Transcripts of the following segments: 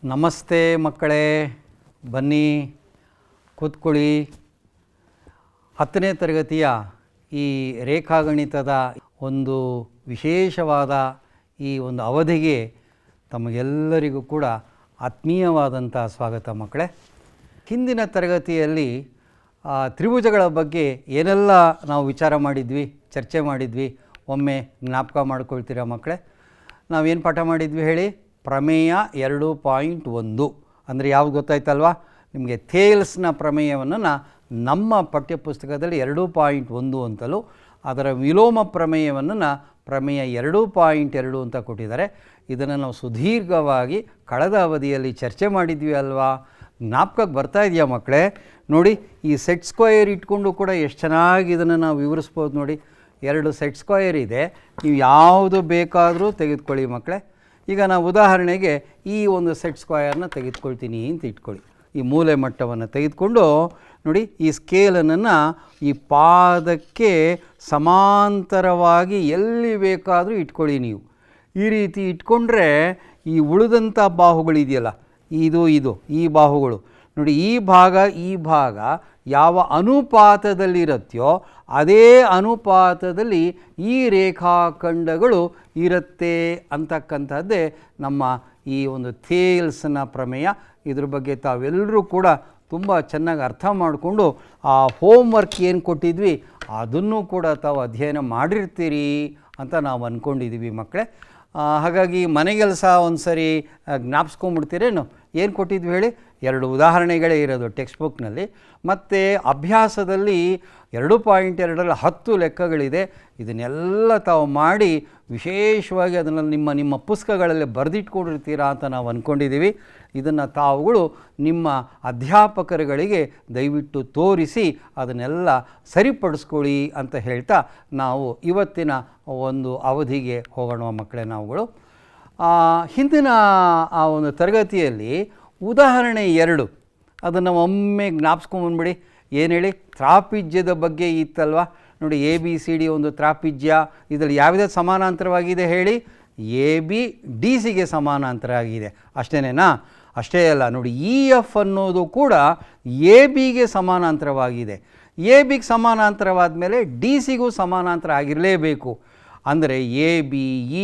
ನಮಸ್ತೆ ಮಕ್ಕಳೇ, ಬನ್ನಿ ಕೂತ್ಕೊಳ್ಳಿ. 10ನೇ ತರಗತಿಯ ಈ ರೇಖಾಗಣಿತದ ಒಂದು ವಿಶೇಷವಾದ ಈ ಒಂದು ಅವಧಿಗೆ ತಮಗೆಲ್ಲರಿಗೂ ಕೂಡ ಆತ್ಮೀಯವಾದಂಥ ಸ್ವಾಗತ ಮಕ್ಕಳೇ. ಹಿಂದಿನ ತರಗತಿಯಲ್ಲಿ ತ್ರಿಭುಜಗಳ ಬಗ್ಗೆ ಏನೆಲ್ಲ ನಾವು ವಿಚಾರ ಮಾಡಿದ್ವಿ, ಚರ್ಚೆ ಮಾಡಿದ್ವಿ, ಒಮ್ಮೆ ಜ್ಞಾಪಕ ಮಾಡ್ಕೊಳ್ತೀರಾ ಮಕ್ಕಳೇ? ನಾವೇನು ಪಾಠ ಮಾಡಿದ್ವಿ ಹೇಳಿ? ಪ್ರಮೇಯ 2.1 ಅಂದರೆ ಯಾವುದು ಗೊತ್ತಾಯ್ತಲ್ವಾ ನಿಮಗೆ? ಥೇಲ್ಸ್ನ ಪ್ರಮೇಯವನ್ನು ನಮ್ಮ ಪಠ್ಯಪುಸ್ತಕದಲ್ಲಿ 2.1 ಅಂತಲೂ, ಅದರ ವಿಲೋಮ ಪ್ರಮೇಯವನ್ನು ಪ್ರಮೇಯ 2.2 ಅಂತ ಕೊಟ್ಟಿದ್ದಾರೆ. ಇದನ್ನು ನಾವು ಸುದೀರ್ಘವಾಗಿ ಕಳೆದ ಅವಧಿಯಲ್ಲಿ ಚರ್ಚೆ ಮಾಡಿದ್ವಿ ಅಲ್ವಾ? ಜ್ಞಾಪಕಕ್ಕೆ ಬರ್ತಾ ಇದೆಯಾ ಮಕ್ಕಳೇ? ನೋಡಿ, ಈ ಸೆಟ್ ಸ್ಕ್ವಯರ್ ಇಟ್ಕೊಂಡು ಕೂಡ ಎಷ್ಟು ಚೆನ್ನಾಗಿ ಇದನ್ನು ನಾವು ವಿವರಿಸ್ಬೋದು ನೋಡಿ. 2 ಸೆಟ್ ಸ್ಕ್ವಯರ್ ಇದೆ, ನೀವು ಯಾವುದು ಬೇಕಾದರೂ ತೆಗೆದುಕೊಳ್ಳಿ ಮಕ್ಕಳೇ. ಈಗ ನಾವು ಉದಾಹರಣೆಗೆ ಈ ಒಂದು ಸೆಟ್ ಸ್ಕ್ವಯರ್ನ ತೆಗೆದುಕೊಳ್ತೀನಿ ಅಂತ ಇಟ್ಕೊಳ್ಳಿ. ಈ ಮೂಲೆ ಮಟ್ಟವನ್ನು ತೆಗೆದುಕೊಂಡು ನೋಡಿ, ಈ ಸ್ಕೇಲನ್ನು ಈ ಪಾದಕ್ಕೆ ಸಮಾಂತರವಾಗಿ ಎಲ್ಲಿ ಬೇಕಾದರೂ ಇಟ್ಕೊಳ್ಳಿ ನೀವು. ಈ ರೀತಿ ಇಟ್ಕೊಂಡ್ರೆ ಈ ಉಳಿದಂಥ ಬಾಹುಗಳಿದೆಯಲ್ಲ, ಇದು ಈ ಬಾಹುಗಳು ನೋಡಿ, ಈ ಭಾಗ ಯಾವ ಅನುಪಾತದಲ್ಲಿರುತ್ತೆಯೋ ಅದೇ ಅನುಪಾತದಲ್ಲಿ ಈ ರೇಖಾಖಂಡಗಳು ಇರುತ್ತೆ ಅಂತಕ್ಕಂಥದ್ದೇ ನಮ್ಮ ಈ ಒಂದು ಥೇಲ್ಸ್ನ ಪ್ರಮೇಯ. ಇದ್ರ ಬಗ್ಗೆ ತಾವೆಲ್ಲರೂ ಕೂಡ ತುಂಬ ಚೆನ್ನಾಗಿ ಅರ್ಥ ಮಾಡಿಕೊಂಡು ಆ ಹೋಮ್ವರ್ಕ್ ಏನು ಕೊಟ್ಟಿದ್ವಿ ಅದನ್ನು ಕೂಡ ತಾವು ಅಧ್ಯಯನ ಮಾಡಿರ್ತೀರಿ ಅಂತ ನಾವು ಅಂದ್ಕೊಂಡಿದ್ದೀವಿ ಮಕ್ಕಳೇ. ಹಾಗಾಗಿ ಮನೆಗೆಲಸ ಒಂದು ಸರಿ ಜ್ಞಾಪಿಸ್ಕೊಂಬಿಡ್ತೀರೇನು? ಏನು ಕೊಟ್ಟಿದ್ವಿ ಹೇಳಿ? 2 ಉದಾಹರಣೆಗಳೇ ಇರೋದು ಟೆಕ್ಸ್ಟ್ ಬುಕ್ನಲ್ಲಿ. ಮತ್ತು ಅಭ್ಯಾಸದಲ್ಲಿ 2.2ರಲ್ಲಿ 10 ಲೆಕ್ಕಗಳಿದೆ. ಇದನ್ನೆಲ್ಲ ತಾವು ಮಾಡಿ ವಿಶೇಷವಾಗಿ ಅದನ್ನು ನಿಮ್ಮ ಪುಸ್ತಕಗಳಲ್ಲಿ ಬರೆದಿಟ್ಕೊಂಡಿರ್ತೀರಾ ಅಂತ ನಾವು ಅಂದ್ಕೊಂಡಿದ್ದೀವಿ. ಇದನ್ನು ತಾವುಗಳು ನಿಮ್ಮ ಅಧ್ಯಾಪಕರುಗಳಿಗೆ ದಯವಿಟ್ಟು ತೋರಿಸಿ ಅದನ್ನೆಲ್ಲ ಸರಿಪಡಿಸ್ಕೊಳ್ಳಿ ಅಂತ ಹೇಳ್ತಾ ನಾವು ಇವತ್ತಿನ ಒಂದು ಅವಧಿಗೆ ಹೋಗೋಣ ಮಕ್ಕಳೇ. ನಾವುಗಳು ಹಿಂದಿನ ಆ ಒಂದು ತರಗತಿಯಲ್ಲಿ ಉದಾಹರಣೆ 2 ಅದನ್ನು ಒಮ್ಮೆ ಜ್ಞಾಪಿಸ್ಕೊಂಡ್ಬಂದ್ಬಿಡಿ. ಏನು ಹೇಳಿ? ತ್ರಾಪಿಜ್ಯದ ಬಗ್ಗೆ ಇತ್ತಲ್ವ ನೋಡಿ. ABCD ಒಂದು ತ್ರಾಪಿಜ್ಯ. ಇದರಲ್ಲಿ ಯಾವುದೇ ಸಮಾನಾಂತರವಾಗಿದೆ ಹೇಳಿ? AB DCಗೆ ಸಮಾನಾಂತರ ಆಗಿದೆ. ಅಷ್ಟೇನೇನಾ? ಅಷ್ಟೇ ಅಲ್ಲ ನೋಡಿ, EF ಅನ್ನೋದು ಕೂಡ ABಗೆ ಸಮಾನಾಂತರವಾಗಿದೆ. ABಗೆ ಸಮಾನಾಂತರವಾದ ಮೇಲೆ DCಗೂ ಸಮಾನಾಂತರ ಆಗಿರಲೇಬೇಕು. ಅಂದರೆ AB,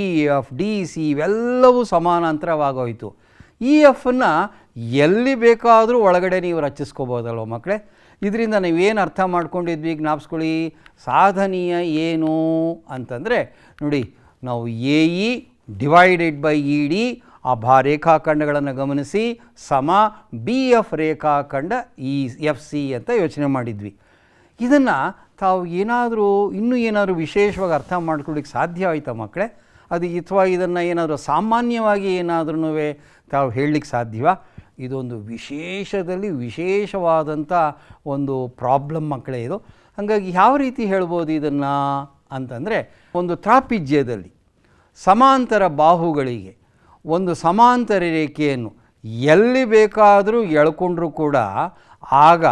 EF, DC ಇವೆಲ್ಲವೂ ಸಮಾನಾಂತರವಾಗೋಯಿತು. EFನ್ನು ಎಲ್ಲಿ ಬೇಕಾದರೂ ಒಳಗಡೆ ನೀವು ರಚಿಸ್ಕೋಬೋದಲ್ವ ಮಕ್ಕಳೇ? ಇದರಿಂದ ನೀವೇನು ಅರ್ಥ ಮಾಡ್ಕೊಂಡಿದ್ವಿ ಜ್ಞಾಪಿಸ್ಕೊಳ್ಳಿ. ಸಾಧನೀಯ ಏನು ಅಂತಂದರೆ ನೋಡಿ, ನಾವು AE ಡಿವೈಡೆಡ್ ಬೈ ED ಆ ರೇಖಾಖಂಡಗಳನ್ನು ಗಮನಿಸಿ ಸಮ BF ರೇಖಾಖಂಡ FC ಅಂತ ಯೋಚನೆ ಮಾಡಿದ್ವಿ. ಇದನ್ನು ತಾವು ಇನ್ನೂ ಏನಾದರೂ ವಿಶೇಷವಾಗಿ ಅರ್ಥ ಮಾಡ್ಕೊಳ್ಳಿಕ್ಕೆ ಸಾಧ್ಯ ಆಯಿತಾ ಮಕ್ಕಳೇ? ಅದು ಅಥವಾ ಇದನ್ನು ಏನಾದರೂ ಸಾಮಾನ್ಯವಾಗಿ ಏನಾದ್ರೂ ತಾವು ಹೇಳಲಿಕ್ಕೆ ಸಾಧ್ಯವಾ? ಇದೊಂದು ವಿಶೇಷವಾದಂಥ ಒಂದು ಪ್ರಾಬ್ಲಮ್ ಮಕ್ಕಳೇ ಇದು. ಹಾಗಾಗಿ ಯಾವ ರೀತಿ ಹೇಳ್ಬೋದು ಇದನ್ನು ಅಂತಂದರೆ, ಒಂದು ತ್ರಾಪಿಜ್ಯದಲ್ಲಿ ಸಮಾಂತರ ಬಾಹುಗಳಿಗೆ ಒಂದು ಸಮಾಂತರ ರೇಖೆಯನ್ನು ಎಲ್ಲಿ ಬೇಕಾದರೂ ಎಳ್ಕೊಂಡ್ರೂ ಕೂಡ ಆಗ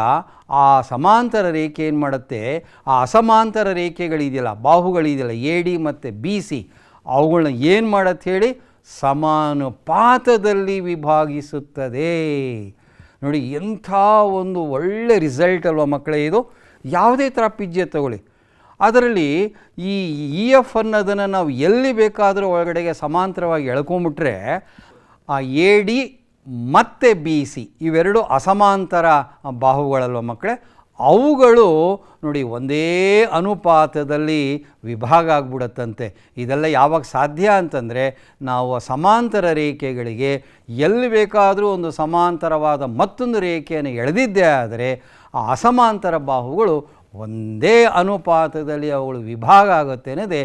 ಆ ಸಮಾಂತರ ರೇಖೆ ಏನು ಮಾಡುತ್ತೆ, ಆ ಅಸಮಾಂತರ ರೇಖೆಗಳಿದೆಯಲ್ಲ, ಬಾಹುಗಳಿದೆಯಲ್ಲ AD ಮತ್ತು BC, ಅವುಗಳನ್ನ ಏನು ಮಾಡತ್ತೆ ಹೇಳಿ? ಸಮಾನುಪಾತದಲ್ಲಿ ವಿಭಾಗಿಸುತ್ತದೆ. ನೋಡಿ, ಎಂಥ ಒಂದು ಒಳ್ಳೆ ರಿಸಲ್ಟ್ ಅಲ್ವ ಮಕ್ಕಳೇ ಇದು. ಯಾವುದೇ ತ್ರಾಪಿಜ್ಯ ತಗೊಳ್ಳಿ, ಅದರಲ್ಲಿ ಈ EF ಅನ್ನೋದನ್ನು ನಾವು ಎಲ್ಲಿ ಬೇಕಾದರೂ ಒಳಗಡೆಗೆ ಸಮಾಂತರವಾಗಿ ಎಳ್ಕೊಂಬಿಟ್ರೆ ಆ AD ಮತ್ತು BC ಇವೆರಡು ಅಸಮಾಂತರ ಬಾಹುಗಳಲ್ವ ಮಕ್ಕಳೇ, ಅವುಗಳು ನೋಡಿ ಒಂದೇ ಅನುಪಾತದಲ್ಲಿ ವಿಭಾಗ ಆಗ್ಬಿಡತ್ತಂತೆ. ಇದೆಲ್ಲ ಯಾವಾಗ ಸಾಧ್ಯ ಅಂತಂದರೆ, ನಾವು ಸಮಾಂತರ ರೇಖೆಗಳಿಗೆ ಎಲ್ಲಿ ಬೇಕಾದರೂ ಒಂದು ಸಮಾಂತರವಾದ ಮತ್ತೊಂದು ರೇಖೆಯನ್ನು ಎಳೆದಿದ್ದೇ ಆದರೆ ಆ ಅಸಮಾಂತರ ಬಾಹುಗಳು ಒಂದೇ ಅನುಪಾತದಲ್ಲಿ ಅವುಗಳು ವಿಭಾಗ ಆಗುತ್ತೆ ಅನ್ನೋದೇ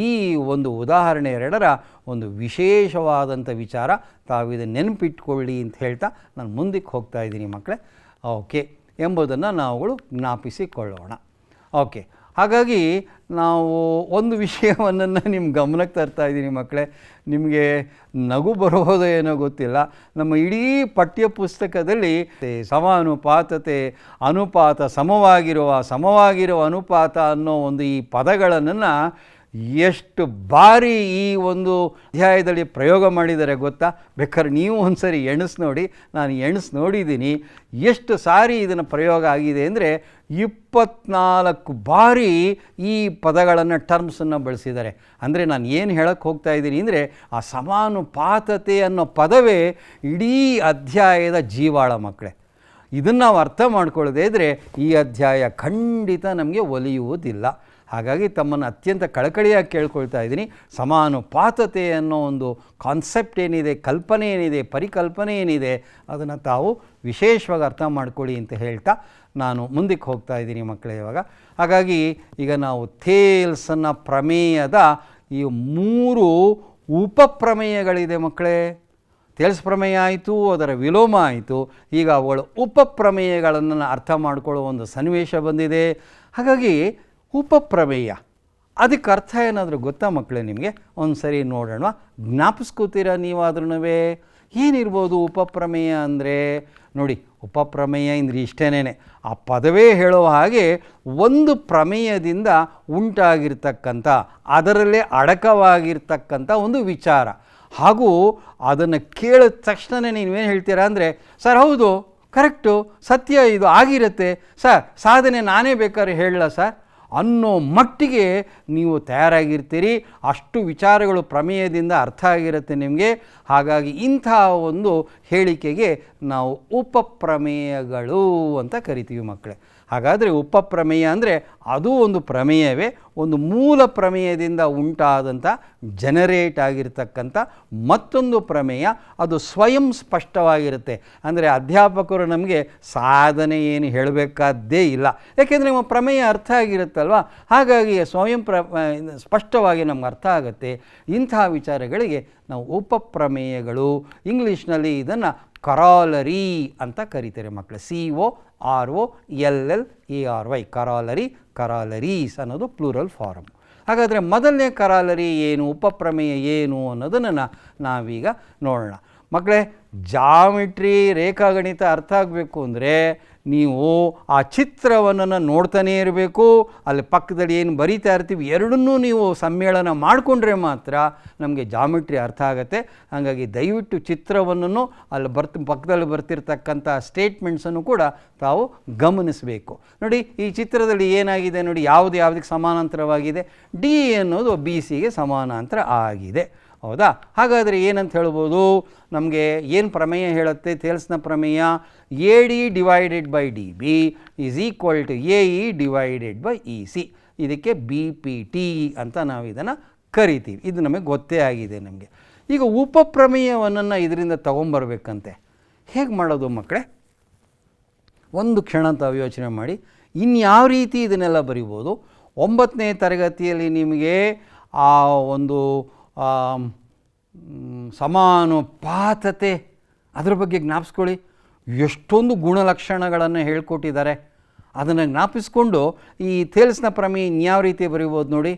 ಈ ಒಂದು ಉದಾಹರಣೆ 2ರ ಒಂದು ವಿಶೇಷವಾದಂಥ ವಿಚಾರ. ತಾವು ಇದನ್ನು ನೆನಪಿಟ್ಕೊಳ್ಳಿ ಅಂತ ಹೇಳ್ತಾ ನಾನು ಮುಂದಕ್ಕೆ ಹೋಗ್ತಾ ಇದ್ದೀನಿ ಮಕ್ಕಳೇ. ಓಕೆ ಎಂಬುದನ್ನು ನಾವುಗಳು ಜ್ಞಾಪಿಸಿಕೊಳ್ಳೋಣ. ಓಕೆ, ಹಾಗಾಗಿ ನಾವು ಒಂದು ವಿಷಯವನ್ನು ನಿಮ್ಮ ಗಮನಕ್ಕೆ ತರ್ತಾ ಇದ್ದೀನಿ ಮಕ್ಕಳೇ. ನಿಮಗೆ ನಗು ಬರೋದೋ ಏನೋ ಗೊತ್ತಿಲ್ಲ, ನಮ್ಮ ಇಡೀ ಪಠ್ಯಪುಸ್ತಕದಲ್ಲಿ ಸಮಾನುಪಾತತೆ, ಅನುಪಾತ, ಸಮವಾಗಿರುವ ಅನುಪಾತ ಅನ್ನೋ ಒಂದು ಈ ಪದಗಳನ್ನು ಎಷ್ಟು ಬಾರಿ ಈ ಒಂದು ಅಧ್ಯಾಯದಲ್ಲಿ ಪ್ರಯೋಗ ಮಾಡಿದ್ದಾರೆ ಗೊತ್ತಾ? ಬೇಕಾದ್ರೆ ನೀವು ಒಂದು ಸರಿ ಎಣಿಸ್ ನೋಡಿ, ನಾನು ಎಣಿಸ್ ನೋಡಿದ್ದೀನಿ. ಎಷ್ಟು ಸಾರಿ ಇದನ್ನು ಪ್ರಯೋಗ ಆಗಿದೆ ಅಂದರೆ 24 ಬಾರಿ ಈ ಪದಗಳನ್ನು ಟರ್ಮ್ಸನ್ನು ಬಳಸಿದ್ದಾರೆ. ಅಂದರೆ ನಾನು ಏನು ಹೇಳಕ್ಕೆ ಹೋಗ್ತಾ ಇದ್ದೀನಿ ಅಂದರೆ, ಆ ಸಮಾನುಪಾತತೆ ಅನ್ನೋ ಪದವೇ ಇಡೀ ಅಧ್ಯಾಯದ ಜೀವಾಳ ಮಕ್ಕಳೇ. ಇದನ್ನು ನಾವು ಅರ್ಥ ಮಾಡ್ಕೊಳ್ಳೋದೇ ಇದ್ದರೆ ಈ ಅಧ್ಯಾಯ ಖಂಡಿತ ನಮಗೆ ಒಲಿಯುವುದಿಲ್ಲ. ಹಾಗಾಗಿ ತಮ್ಮನ್ನು ಅತ್ಯಂತ ಕಳಕಳಿಯಾಗಿ ಕೇಳ್ಕೊಳ್ತಾ ಇದ್ದೀನಿ, ಸಮಾನುಪಾತತೆ ಅನ್ನೋ ಒಂದು ಕಾನ್ಸೆಪ್ಟ್ ಏನಿದೆ, ಕಲ್ಪನೆ ಏನಿದೆ, ಪರಿಕಲ್ಪನೆ ಏನಿದೆ, ಅದನ್ನು ತಾವು ವಿಶೇಷವಾಗಿ ಅರ್ಥ ಮಾಡ್ಕೊಳ್ಳಿ ಅಂತ ಹೇಳ್ತಾ ನಾನು ಮುಂದಕ್ಕೆ ಹೋಗ್ತಾ ಇದ್ದೀನಿ ಮಕ್ಕಳೇ ಇವಾಗ. ಹಾಗಾಗಿ ಈಗ ನಾವು ಥೇಲ್ಸನ್ನ ಪ್ರಮೇಯದ ಈ 3 ಉಪಪ್ರಮೇಯಗಳಿದೆ ಮಕ್ಕಳೇ. ಥೇಲ್ಸ್ ಪ್ರಮೇಯ ಆಯಿತು, ಅದರ ವಿಲೋಮ ಆಯಿತು. ಈಗ ಅವಳು ಉಪಪ್ರಮೇಯಗಳನ್ನು ಅರ್ಥ ಮಾಡಿಕೊಳ್ಳೋ ಒಂದು ಸನ್ನಿವೇಶ ಬಂದಿದೆ. ಹಾಗಾಗಿ ಉಪಪ್ರಮೇಯ ಅದಕ್ಕೆ ಅರ್ಥ ಏನಾದರೂ ಗೊತ್ತಾ ಮಕ್ಕಳೇ ನಿಮಗೆ? ಒಂದು ಸರಿ ನೋಡೋಣ, ಜ್ಞಾಪಿಸ್ಕೋತೀರಾ ನೀವಾದ್ರೂ? ಏನಿರ್ಬೋದು ಉಪಪ್ರಮೇಯ ಅಂದರೆ? ನೋಡಿ, ಉಪಪ್ರಮೇಯ ಅಂದರೆ ಇಷ್ಟೇನೇ, ಆ ಪದವೇ ಹೇಳೋ ಹಾಗೆ ಒಂದು ಪ್ರಮೇಯದಿಂದ ಉಂಟಾಗಿರ್ತಕ್ಕಂಥ, ಅದರಲ್ಲೇ ಅಡಕವಾಗಿರ್ತಕ್ಕಂಥ ಒಂದು ವಿಚಾರ. ಹಾಗೂ ಅದನ್ನು ಕೇಳಿದ ತಕ್ಷಣ ನೀವೇನು ಹೇಳ್ತೀರಾ ಅಂದರೆ, ಸರ್ ಹೌದು, ಕರೆಕ್ಟು, ಸತ್ಯ, ಇದು ಆಗಿರುತ್ತೆ ಸರ್, ಸಾಧನೆ ನಾನೇ ಬೇಕಾದ್ರೆ ಹೇಳಲ್ಲ ಸರ್ ಅನ್ನೋ ಮಟ್ಟಿಗೆ ನೀವು ತಯಾರಾಗಿರ್ತೀರಿ. ಅಷ್ಟು ವಿಚಾರಗಳು ಪ್ರಮೇಯದಿಂದ ಅರ್ಥ ಆಗಿರುತ್ತೆ ನಿಮಗೆ. ಹಾಗಾಗಿ ಇಂಥ ಒಂದು ಹೇಳಿಕೆಗೆ ನಾವು ಉಪಪ್ರಮೇಯಗಳು ಅಂತ ಕರಿತೀವಿ ಮಕ್ಕಳೇ. ಹಾಗಾದರೆ ಉಪಪ್ರಮೇಯ ಅಂದರೆ ಅದು ಒಂದು ಪ್ರಮೇಯವೇ, ಒಂದು ಮೂಲ ಪ್ರಮೇಯದಿಂದ ಉಂಟಾದಂಥ ಜನರೇಟ್ ಆಗಿರ್ತಕ್ಕಂಥ ಮತ್ತೊಂದು ಪ್ರಮೇಯ. ಅದು ಸ್ವಯಂ ಸ್ಪಷ್ಟವಾಗಿರುತ್ತೆ. ಅಂದರೆ ಅಧ್ಯಾಪಕರು ನಮಗೆ ಸಾಧನೆ ಏನು ಹೇಳಬೇಕಾದ್ದೇ ಇಲ್ಲ, ಯಾಕೆಂದರೆ ನಮ್ಮ ಪ್ರಮೇಯ ಅರ್ಥ ಆಗಿರುತ್ತಲ್ವ. ಹಾಗಾಗಿ ಸ್ವಯಂ ಸ್ಪಷ್ಟವಾಗಿ ನಮ್ಗೆ ಅರ್ಥ ಆಗುತ್ತೆ. ಇಂಥ ವಿಚಾರಗಳಿಗೆ ನಾವು ಉಪಪ್ರಮೇಯಗಳು, ಇಂಗ್ಲೀಷ್ನಲ್ಲಿ ಇದನ್ನು ಕರಾಲರಿ ಅಂತ ಕರೀತಾರೆ ಮಕ್ಕಳು. COROLLERY, ಕರಾಲರಿ, ಕರಾಲರೀಸ್ ಅನ್ನೋದು ಪ್ಲೂರಲ್ ಫಾರಮ್. ಹಾಗಾದರೆ ಮೊದಲನೇ ಕರಾಲರಿ ಏನು, ಉಪಪ್ರಮೇಯ ಏನು ಅನ್ನೋದನ್ನು ನಾವೀಗ ನೋಡೋಣ ಮಕ್ಕಳೇ. ಜಾಮಿಟ್ರಿ, ರೇಖಾಗಣಿತ ಅರ್ಥ ಆಗಬೇಕು ಅಂದರೆ ನೀವು ಆ ಚಿತ್ರವನ್ನು ನೋಡ್ತಾನೇ ಇರಬೇಕು. ಅಲ್ಲಿ ಪಕ್ಕದಲ್ಲಿ ಏನು ಬರೀತಾ ಇರ್ತೀವಿ ಎರಡನ್ನೂ ನೀವು ಸಮ್ಮೇಳನ ಮಾಡಿಕೊಂಡ್ರೆ ಮಾತ್ರ ನಮಗೆ ಜಾಮಿಟ್ರಿ ಅರ್ಥ ಆಗುತ್ತೆ. ಹಾಗಾಗಿ ದಯವಿಟ್ಟು ಚಿತ್ರವನ್ನು ಅಲ್ಲಿ ಪಕ್ಕದಲ್ಲಿ ಬರ್ತಿರ್ತಕ್ಕಂಥ ಸ್ಟೇಟ್ಮೆಂಟ್ಸನ್ನು ಕೂಡ ತಾವು ಗಮನಿಸಬೇಕು. ನೋಡಿ, ಈ ಚಿತ್ರದಲ್ಲಿ ಏನಾಗಿದೆ ನೋಡಿ, ಯಾವುದಕ್ಕೆ ಸಮಾನಾಂತರವಾಗಿದೆ? ಡಿ ಅನ್ನೋದು BCಗೆ ಸಮಾನಾಂತರ ಆಗಿದೆ. ಹೌದಾ? ಹಾಗಾದರೆ ಏನಂತ ಹೇಳ್ಬೋದು? ನಮಗೆ ಏನು ಪ್ರಮೇಯ ಹೇಳುತ್ತೆ? ಥೇಲ್ಸ್ನ ಪ್ರಮೇಯ AD divided by DB is equal to AE divided by EC. ಇದಕ್ಕೆ BPT ಅಂತ ನಾವು ಇದನ್ನು ಕರಿತೀವಿ. ಇದು ನಮಗೆ ಗೊತ್ತೇ ಆಗಿದೆ ನಮಗೆ. ಈಗ ಉಪಪ್ರಮೇಯವನ್ನು ಇದರಿಂದ ತಗೊಂಬರ್ಬೇಕಂತೆ. ಹೇಗೆ ಮಾಡೋದು ಮಕ್ಕಳೇ? ಒಂದು ಕ್ಷಣ ತಾವು ಯೋಚನೆ ಮಾಡಿ, ಇನ್ಯಾವ ರೀತಿ ಇದನ್ನೆಲ್ಲ ಬರಿಬೋದು? 9ನೇ ತರಗತಿಯಲ್ಲಿ ನಿಮಗೆ ಆ ಒಂದು ಸಮಾನುಪಾತತೆ ಅದರ ಬಗ್ಗೆ ಜ್ಞಾಪಿಸ್ಕೊಳ್ಳಿ. ಎಷ್ಟೊಂದು ಗುಣಲಕ್ಷಣಗಳನ್ನು ಹೇಳ್ಕೊಟ್ಟಿದ್ದಾರೆ. ಅದನ್ನು ಜ್ಞಾಪಿಸ್ಕೊಂಡು ಈ ಥೇಲ್ಸ್ನ ಪ್ರಮೇಯ ಇನ್ಯಾವ ರೀತಿ ಬರೀಬೋದು ನೋಡಿ.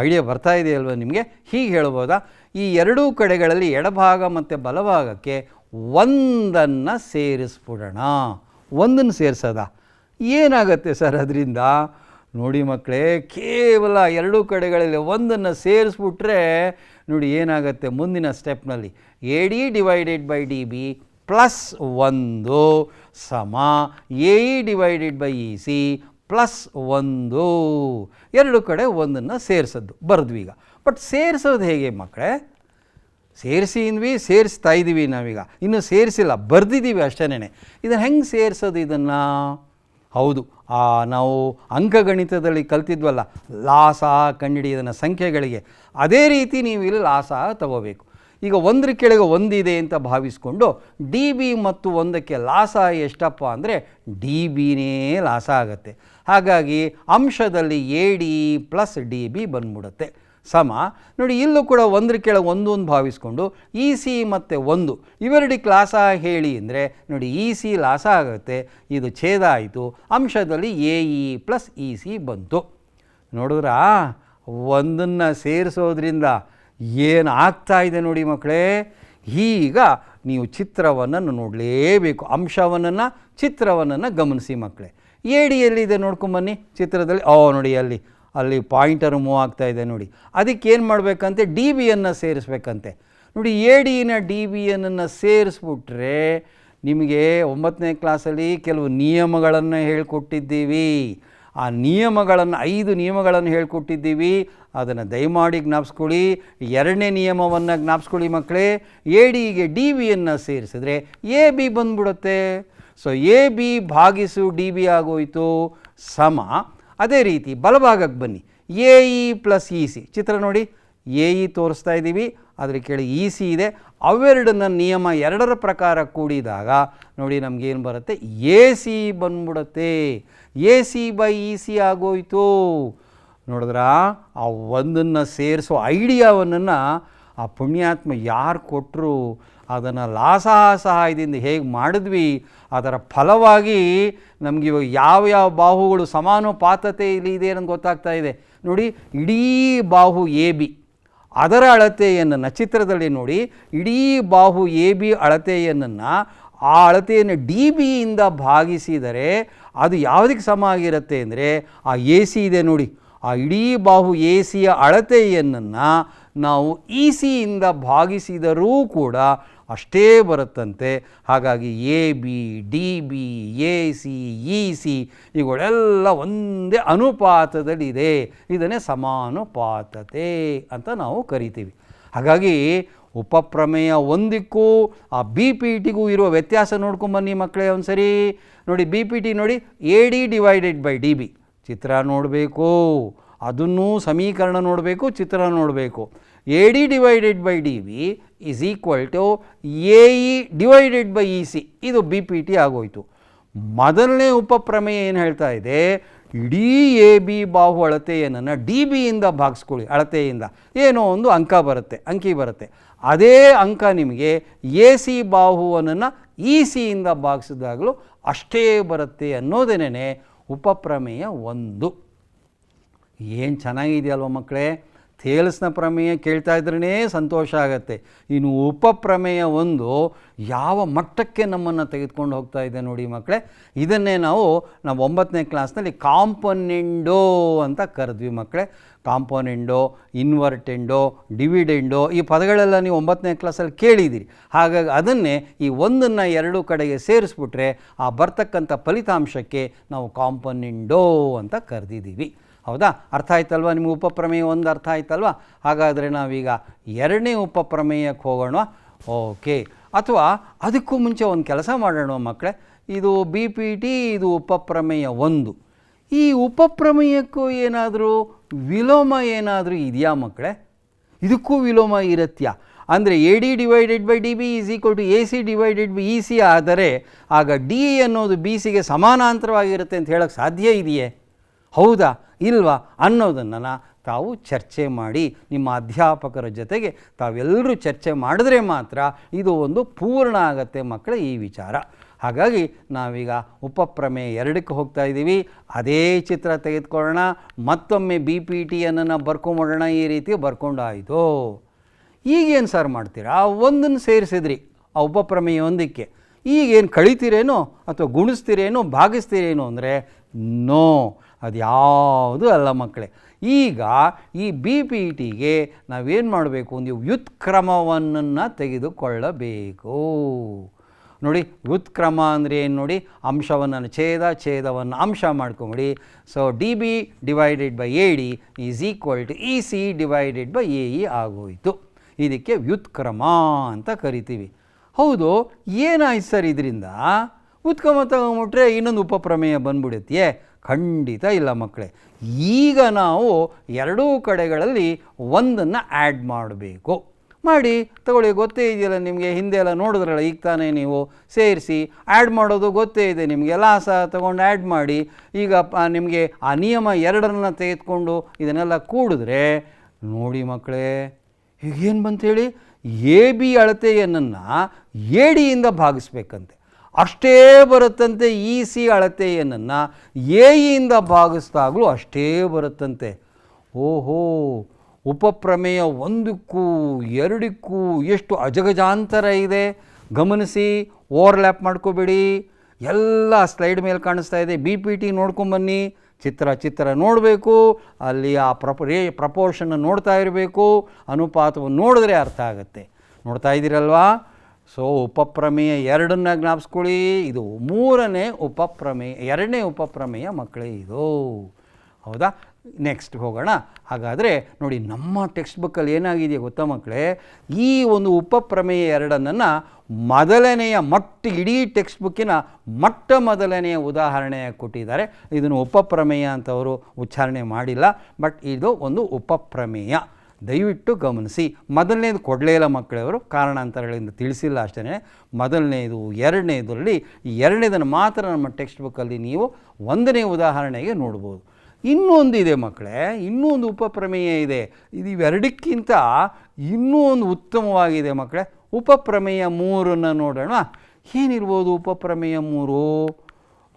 ಐಡಿಯಾ ಬರ್ತಾ ಇದೆಯಲ್ವ ನಿಮಗೆ? ಹೀಗೆ ಹೇಳ್ಬೋದಾ? ಈ ಎರಡೂ ಕಡೆಗಳಲ್ಲಿ ಎಡಭಾಗ ಮತ್ತು ಬಲಭಾಗಕ್ಕೆ ಒಂದನ್ನು ಸೇರಿಸ್ಬಿಡೋಣ. ಒಂದನ್ನು ಸೇರಿಸೋದ ಏನಾಗುತ್ತೆ ಸರ್ ಅದರಿಂದ? ನೋಡಿ ಮಕ್ಕಳೇ, ಕೇವಲ ಎರಡೂ ಕಡೆಗಳಲ್ಲಿ ಒಂದನ್ನು ಸೇರಿಸ್ಬಿಟ್ರೆ ನೋಡಿ ಏನಾಗುತ್ತೆ ಮುಂದಿನ ಸ್ಟೆಪ್ನಲ್ಲಿ. AD divided by DB plus 1 ಸಮ AE divided by EC plus 1. ಎರಡು ಕಡೆ ಒಂದನ್ನು ಸೇರಿಸೋದು ಬರೆದ್ವಿ ಈಗ. ಬಟ್ ಸೇರಿಸೋದು ಹೇಗೆ ಮಕ್ಕಳೇ? ಸೇರಿಸ್ತಾ ಇದ್ದೀವಿ ನಾವೀಗ, ಇನ್ನೂ ಸೇರಿಸಿಲ್ಲ, ಬರೆದಿದ್ದೀವಿ ಅಷ್ಟೇನೆ. ಇದನ್ನು ಹೆಂಗೆ ಸೇರಿಸೋದು ಇದನ್ನು? ಹೌದು, ನಾವು ಅಂಕಗಣಿತದಲ್ಲಿ ಕಲ್ತಿದ್ವಲ್ಲ, ಲಾಸ ಕಂಡುಹಿಡಿಯೋದನ್ನು ಸಂಖ್ಯೆಗಳಿಗೆ, ಅದೇ ರೀತಿ ನೀವು ಇಲ್ಲಿ ಲಾಸ ತಗೋಬೇಕು. ಈಗ ಒಂದರ ಕೆಳಗೆ ಒಂದಿದೆ ಅಂತ ಭಾವಿಸ್ಕೊಂಡು DB ಮತ್ತು 1ಕ್ಕೆ ಲಾಸ ಎಷ್ಟಪ್ಪ ಅಂದರೆ DBನೇ ಲಾಸ ಆಗುತ್ತೆ. ಹಾಗಾಗಿ ಅಂಶದಲ್ಲಿ AD ಪ್ಲಸ್ DB ಬಂದ್ಬಿಡುತ್ತೆ. ಸಮ ನೋಡಿ, ಇಲ್ಲೂ ಕೂಡ ಒಂದರ ಕೆಳಗೆ ಒಂದು ಭಾವಿಸ್ಕೊಂಡು EC ಮತ್ತು 1 ಇವೆರಡಕ್ಕೆ ಲಾಸ ಹೇಳಿ ಅಂದರೆ ನೋಡಿ EC ಲಾಸ ಆಗುತ್ತೆ. ಇದು ಛೇದ ಆಯಿತು. ಅಂಶದಲ್ಲಿ AE ಪ್ಲಸ್ EC ಬಂತು. ನೋಡಿದ್ರಾ? ಒಂದನ್ನು ಸೇರಿಸೋದ್ರಿಂದ ಏನು ಆಗ್ತಾ ಇದೆ ನೋಡಿ ಮಕ್ಕಳೇ. ಈಗ ನೀವು ಚಿತ್ರವನ್ನು ನೋಡಲೇಬೇಕು. ಅಂಶವನ್ನು ಚಿತ್ರವನ್ನು ಗಮನಿಸಿ ಮಕ್ಕಳೇ. AD ಎಲ್ಲಿದೆ ನೋಡ್ಕೊಂಬನ್ನಿ ಚಿತ್ರದಲ್ಲಿ. ನೋಡಿ ಅಲ್ಲಿ ಅಲ್ಲಿ ಪಾಯಿಂಟರ್ ಮೂವ್ ಆಗ್ತಾ ಇದೆ ನೋಡಿ. ಅದಕ್ಕೆ ಏನು ಮಾಡಬೇಕಂತೆ, ಡಿ ಬಿಯನ್ನು ಸೇರಿಸ್ಬೇಕಂತೆ. ನೋಡಿ, ಎ ಡಿನ ಡಿ ಬಿಯನ್ನು ಸೇರಿಸ್ಬಿಟ್ರೆ ನಿಮಗೆ 9ನೇ ಕ್ಲಾಸಲ್ಲಿ ಕೆಲವು ನಿಯಮಗಳನ್ನು ಹೇಳ್ಕೊಟ್ಟಿದ್ದೀವಿ. ಆ ನಿಯಮಗಳನ್ನು 5 ನಿಯಮಗಳನ್ನು ಹೇಳ್ಕೊಟ್ಟಿದ್ದೀವಿ. ಅದನ್ನು ದಯಮಾಡಿ ಜ್ಞಾಪಿಸ್ಕೊಳ್ಳಿ. 2ನೇ ನಿಯಮವನ್ನು ಜ್ಞಾಪಿಸ್ಕೊಳ್ಳಿ ಮಕ್ಕಳೇ. ಎ ಡಿಗೆ ಡಿ ಬಿಯನ್ನು ಸೇರಿಸಿದ್ರೆ ಎ ಬಿ ಬಂದ್ಬಿಡುತ್ತೆ. ಸೊ ಎ ಬಿ ಭಾಗಿಸು ಡಿ ಬಿ ಆಗೋಯಿತು ಸಮ. ಅದೇ ರೀತಿ ಬಲಭಾಗಕ್ಕೆ ಬನ್ನಿ. A E plus E C ಚಿತ್ರ ನೋಡಿ. ಎ ಇ ತೋರಿಸ್ತಾ ಇದ್ದೀವಿ, ಅದರ ಕೆಳಗೆ ಇ ಸಿ ಇದೆ. ಅವೆರಡನ್ನ ನಿಯಮ 2ರ ಪ್ರಕಾರ ಕೂಡಿದಾಗ ನೋಡಿ ನಮಗೇನು ಬರುತ್ತೆ, ಎ ಸಿ ಬಂದ್ಬಿಡುತ್ತೆ. A C by E C ಆಗೋಯಿತು. ನೋಡಿದ್ರ, ಆ ಒಂದನ್ನು ಸೇರಿಸೋ ಐಡಿಯಾವನ್ನು ಆ ಪುಣ್ಯಾತ್ಮ ಯಾರು ಕೊಟ್ಟರು, ಅದನ್ನು ಸಹಾಯದಿಂದ ಹೇಗೆ ಮಾಡಿದ್ವಿ, ಅದರ ಫಲವಾಗಿ ನಮಗೆ ಇವಾಗ ಯಾವ ಬಾಹುಗಳು ಸಮಾನುಪಾತತೆ ಇಲ್ಲಿ ಇದೆ ಅನ್ನೋದು ಗೊತ್ತಾಗ್ತಾ ಇದೆ ನೋಡಿ. ಇಡೀ ಬಾಹು ಎ ಬಿ ಅದರ ಅಳತೆಯನ್ನು ಚಿತ್ರದಲ್ಲಿ ನೋಡಿ. ಇಡೀ ಬಾಹು ಎ ಬಿ ಅಳತೆಯನ್ನು ಆ ಅಳತೆಯನ್ನು ಡಿ ಬಿಯಿಂದ ಭಾಗಿಸಿದರೆ ಅದು ಯಾವುದಕ್ಕೆ ಸಮ ಆಗಿರುತ್ತೆ ಅಂದರೆ, ಆ ಎ ಸಿ ಇದೆ ನೋಡಿ, ಆ ಇಡೀ ಬಾಹು ಎ ಸಿಯ ಅಳತೆಯನ್ನು ನಾವು ಇ ಸಿಯಿಂದ ಭಾಗಿಸಿದರೂ ಕೂಡ ಅಷ್ಟೇ ಬರುತ್ತಂತೆ. ಹಾಗಾಗಿ A B, D B, A C, E C ಇವುಗಳೆಲ್ಲ ಒಂದೇ ಅನುಪಾತದಲ್ಲಿದೆ. ಇದನ್ನೇ ಸಮಾನುಪಾತತೆ ಅಂತ ನಾವು ಕರಿತೀವಿ. ಹಾಗಾಗಿ ಉಪಪ್ರಮೇಯ 1ಕ್ಕೂ ಆ ಬಿ ಪಿ ಟಿಗೂ ಇರುವ ವ್ಯತ್ಯಾಸ ನೋಡ್ಕೊಂಬನ್ನಿ ಮಕ್ಕಳೇ ಒಂದು ಸರಿ. ನೋಡಿ, ಬಿ ಪಿ ಟಿ ನೋಡಿ, A D divided by D B. ಚಿತ್ರ ನೋಡಬೇಕು, ಅದನ್ನೂ ಸಮೀಕರಣ ನೋಡಬೇಕು, ಚಿತ್ರ ನೋಡಬೇಕು. A D divided by D B is equal to A E divided by E C. ಇದು ಬಿ ಪಿ ಟಿ ಆಗೋಯಿತು. ಮೊದಲನೇ ಉಪಪ್ರಮೇಯ ಏನು ಹೇಳ್ತಾ ಇದೆ, ಇಡೀ ಎ ಬಿ ಬಾಹು ಅಳತೆಯನ್ನು ಡಿ ಬಿಯಿಂದ ಭಾಗಿಸ್ಕೊಳ್ಳಿ. ಅಳತೆಯಿಂದ ಏನೋ ಒಂದು ಅಂಕಿ ಬರುತ್ತೆ. ಅದೇ ಅಂಕ ನಿಮಗೆ ಎ ಸಿ ಬಾಹುವನ್ನು ಇ ಸಿಯಿಂದ ಭಾಗಿಸಿದಾಗಲೂ ಅಷ್ಟೇ ಬರುತ್ತೆ ಅನ್ನೋದೇನೇ ಉಪಪ್ರಮೇಯ 1. ಏನು ಚೆನ್ನಾಗಿದೆಯಲ್ವ ಮಕ್ಕಳೇ. ಥೇಲ್ಸ್ನ ಪ್ರಮೇಯ ಕೇಳ್ತಾ ಇದ್ರೇ ಸಂತೋಷ ಆಗುತ್ತೆ. ಇನ್ನು ಉಪಪ್ರಮೇಯ 1 ಯಾವ ಮಟ್ಟಕ್ಕೆ ನಮ್ಮನ್ನು ತೆಗೆದುಕೊಂಡು ಹೋಗ್ತಾ ಇದೆ ನೋಡಿ ಮಕ್ಕಳೇ. ಇದನ್ನೇ ನಾವು 9ನೇ ಕ್ಲಾಸ್ನಲ್ಲಿ ಕಾಂಪೊನೆಂಡೋ ಅಂತ ಕರೆದ್ವಿ ಮಕ್ಕಳೇ. ಕಾಂಪೊನೆಂಡೋ, ಇನ್ವರ್ಟೆಂಡೋ, ಡಿವಿಡೆಂಡೋ ಈ ಪದಗಳೆಲ್ಲ ನೀವು 9ನೇ ಕ್ಲಾಸಲ್ಲಿ ಕೇಳಿದ್ದೀರಿ. ಹಾಗಾಗಿ ಅದನ್ನೇ ಈ 1ನ್ನು 2 ಕಡೆಗೆ ಸೇರಿಸ್ಬಿಟ್ರೆ ಆ ಬರ್ತಕ್ಕಂಥ ಫಲಿತಾಂಶಕ್ಕೆ ನಾವು ಕಾಂಪೊನೆಂಡೋ ಅಂತ ಕರೆದಿದ್ದೀವಿ. ಹೌದಾ? ಅರ್ಥ ಆಯ್ತಲ್ವ ನಿಮಗೆ? ಉಪಪ್ರಮೇಯ 1 ಅರ್ಥ ಆಯ್ತಲ್ವ? ಹಾಗಾದರೆ ನಾವೀಗ 2ನೇ ಉಪಪ್ರಮೇಯಕ್ಕೆ ಹೋಗೋಣ. ಓಕೆ. ಅಥವಾ ಅದಕ್ಕೂ ಮುಂಚೆ ಒಂದು ಕೆಲಸ ಮಾಡೋಣ ಮಕ್ಕಳೇ. ಇದು ಬಿ ಪಿ ಟಿ, ಇದು ಉಪಪ್ರಮೇಯ 1. ಈ ಉಪಪ್ರಮೇಯಕ್ಕೂ ಏನಾದರೂ ವಿಲೋಮ ಏನಾದರೂ ಇದೆಯಾ ಮಕ್ಕಳೇ? ಇದಕ್ಕೂ ವಿಲೋಮ ಇರುತ್ತಾ? ಅಂದರೆ A D divided by D B is equal to A C divided by E C ಆದರೆ ಆಗ ಡಿ ಅನ್ನೋದು ಬಿ ಸಿಗೆ ಸಮಾನಾಂತರವಾಗಿರುತ್ತೆ ಅಂತ ಹೇಳೋಕ್ಕೆ ಸಾಧ್ಯ ಇದೆಯೇ? ಹೌದಾ ಇಲ್ವಾ ಅನ್ನೋದನ್ನು ತಾವು ಚರ್ಚೆ ಮಾಡಿ ನಿಮ್ಮ ಅಧ್ಯಾಪಕರ ಜೊತೆಗೆ ತಾವೆಲ್ಲರೂ ಚರ್ಚೆ ಮಾಡಿದ್ರೆ ಮಾತ್ರ ಇದು ಒಂದು ಪೂರ್ಣ ಆಗತ್ತೆ ಮಕ್ಕಳೇ ಈ ವಿಚಾರ. ಹಾಗಾಗಿ ನಾವೀಗ ಉಪಪ್ರಮೇಯ 2ಕ್ಕೆ ಹೋಗ್ತಾ ಇದ್ದೀವಿ. ಅದೇ ಚಿತ್ರ ತೆಗೆದುಕೊಳ್ಳೋಣ. ಮತ್ತೊಮ್ಮೆ ಬಿ ಪಿ ಟಿಯನ್ನು ಬರ್ಕೊಂಬಿಡೋಣ. ಈ ರೀತಿ ಬರ್ಕೊಂಡಾಯಿತು. ಈಗೇನು ಸರ್ ಮಾಡ್ತೀರಾ? 1ನ್ನು ಸೇರಿಸಿದ್ರಿ ಆ ಉಪಪ್ರಮೇಯ 1ಕ್ಕೆ. ಈಗೇನು ಕಳಿತೀರೇನೋ ಅಥವಾ ಗುಣಿಸ್ತೀರೇನೋ ಭಾಗಿಸ್ತೀರೇನೋ ಅಂದರೆ ನೋ, ಅದು ಯಾವುದೂ ಅಲ್ಲ ಮಕ್ಕಳೇ. ಈಗ ಈ ಬಿ ಪಿ ಟಿಗೆ ನಾವೇನು ಮಾಡಬೇಕು, ಒಂದು ವ್ಯುತ್ಕ್ರಮವನ್ನು ತೆಗೆದುಕೊಳ್ಳಬೇಕು. ನೋಡಿ, ವ್ಯುತ್ಕ್ರಮ ಅಂದರೆ ಏನು ನೋಡಿ, ಅಂಶವನ್ನು ಛೇದವನ್ನು ಅಂಶ ಮಾಡ್ಕೊಂಬಿಡಿ. So D B divided by A D is equal to E C divided by A E ಆಗೋಯಿತು. ಇದಕ್ಕೆ ವ್ಯುತ್ಕ್ರಮ ಅಂತ ಕರಿತೀವಿ. ಹೌದು, ಏನಾಯ್ತು ಸರ್ ಇದರಿಂದ? ವ್ಯುತ್ಕ್ರಮ ತಗೊಂಬಿಟ್ರೆ ಇನ್ನೊಂದು ಉಪಪ್ರಮೇಯ ಬಂದ್ಬಿಡುತ್ತೆ? ಖಂಡಿತ ಇಲ್ಲ ಮಕ್ಕಳೇ. ಈಗ ನಾವು 2 ಕಡೆಗಳಲ್ಲಿ 1ನ್ನು ಆ್ಯಡ್ ಮಾಡಬೇಕು. ಮಾಡಿ ತಗೊಳ್ಳಿ, ಗೊತ್ತೇ ಇದೆಯಲ್ಲ ನಿಮಗೆ. ಹಿಂದೆ ಎಲ್ಲ ನೋಡಿದ್ರಲ್ಲ, ಈಗ ತಾನೇ ನೀವು ಸೇರಿಸಿ ಆ್ಯಡ್ ಮಾಡೋದು ಗೊತ್ತೇ ಇದೆ ನಿಮಗೆಲ್ಲ. ಸಹ ತಗೊಂಡು ಆ್ಯಡ್ ಮಾಡಿ. ಈಗ ನಿಮಗೆ ಆ ನಿಯಮ 2ನ್ನು ತೆಗೆದುಕೊಂಡು ಇದನ್ನೆಲ್ಲ ಕೂಡಿದ್ರೆ ನೋಡಿ ಮಕ್ಕಳೇ, ಈಗೇನು ಬಂತೇಳಿ, ಎ ಬಿ ಅಳತೆಯನ್ನು ಎ ಡಿಯಿಂದ ಭಾಗಿಸ್ಬೇಕಂತೆ. ಅಷ್ಟೇ ಬರುತ್ತಂತೆ. ಇ ಸಿ ಅಳತೆಯನ್ನು ಎ ಇಯಿಂದ ಭಾಗಿಸಿದಾಗಲೂ ಅಷ್ಟೇ ಬರುತ್ತಂತೆ. ಓಹೋ, ಉಪಪ್ರಮೇಯ 1ಕ್ಕೂ 2ಕ್ಕೂ ಎಷ್ಟು ಅಜಗಜಾಂತರ ಇದೆ ಗಮನಿಸಿ. ಓವರ್ಲ್ಯಾಪ್ ಮಾಡ್ಕೋಬೇಡಿ. ಎಲ್ಲ ಸ್ಲೈಡ್ ಮೇಲೆ ಕಾಣಿಸ್ತಾ ಇದೆ. ಬಿ ಪಿ ಟಿ ನೋಡ್ಕೊಂಬನ್ನಿ, ಚಿತ್ರ ನೋಡಬೇಕು, ಅಲ್ಲಿ ಆ ಪ್ರಪೋರ್ಷನ್ ನೋಡ್ತಾ ಇರಬೇಕು, ಅನುಪಾತವನ್ನು ನೋಡಿದ್ರೆ ಅರ್ಥ ಆಗುತ್ತೆ. ನೋಡ್ತಾ ಇದ್ದೀರಲ್ವಾ? ಸೊ ಉಪಪ್ರಮೇಯ 2ನ್ನ ಜ್ಞಾಪಿಸ್ಕೊಳ್ಳಿ. ಇದು 3ನೇ ಉಪಪ್ರಮೇಯ, 2ನೇ ಉಪಪ್ರಮೇಯ ಮಕ್ಕಳೇ ಇದು. ಹೌದಾ? ನೆಕ್ಸ್ಟ್ ಹೋಗೋಣ. ಹಾಗಾದರೆ ನೋಡಿ, ನಮ್ಮ ಟೆಕ್ಸ್ಟ್ ಬುಕ್ಕಲ್ಲಿ ಏನಾಗಿದೆಯಾ ಗೊತ್ತಾ ಮಕ್ಕಳೇ, ಈ ಒಂದು ಉಪಪ್ರಮೇಯ 2ನ್ನು ಮೊದಲನೆಯ ಇಡೀ ಟೆಕ್ಸ್ಟ್ ಬುಕ್ಕಿನ ಮೊದಲನೆಯ ಉದಾಹರಣೆ ಕೊಟ್ಟಿದ್ದಾರೆ. ಇದನ್ನು ಉಪಪ್ರಮೇಯ ಅಂತವರು ಉಚ್ಚಾರಣೆ ಮಾಡಿಲ್ಲ, ಬಟ್ ಇದು ಒಂದು ಉಪಪ್ರಮೇಯ. ದಯವಿಟ್ಟು ಗಮನಿಸಿ. ಮೊದಲನೇದು ಕೊಡಲೇ ಇಲ್ಲ ಮಕ್ಕಳವರು, ಕಾರಣಾಂತರಗಳಿಂದ ತಿಳಿಸಿಲ್ಲ ಅಷ್ಟೇ. ಮೊದಲನೇದು, ಎರಡನೇದರಲ್ಲಿ ಈ ಎರಡನೇದನ್ನು ಮಾತ್ರ ನಮ್ಮ ಟೆಕ್ಸ್ಟ್ ಬುಕ್ಕಲ್ಲಿ ನೀವು 1ನೇ ಉದಾಹರಣೆಗೆ ನೋಡ್ಬೋದು. ಇನ್ನೊಂದಿದೆ ಮಕ್ಕಳೇ, ಇನ್ನೂ ಒಂದು ಉಪಪ್ರಮೇಯ ಇದೆ. ಇದು ಇವೆರಡಕ್ಕಿಂತ ಇನ್ನೂ ಒಂದು ಉತ್ತಮವಾಗಿದೆ ಮಕ್ಕಳೇ. ಉಪಪ್ರಮೇಯ 3ನ್ನು ನೋಡೋಣ. ಏನಿರ್ಬೋದು ಉಪಪ್ರಮೇಯ 3?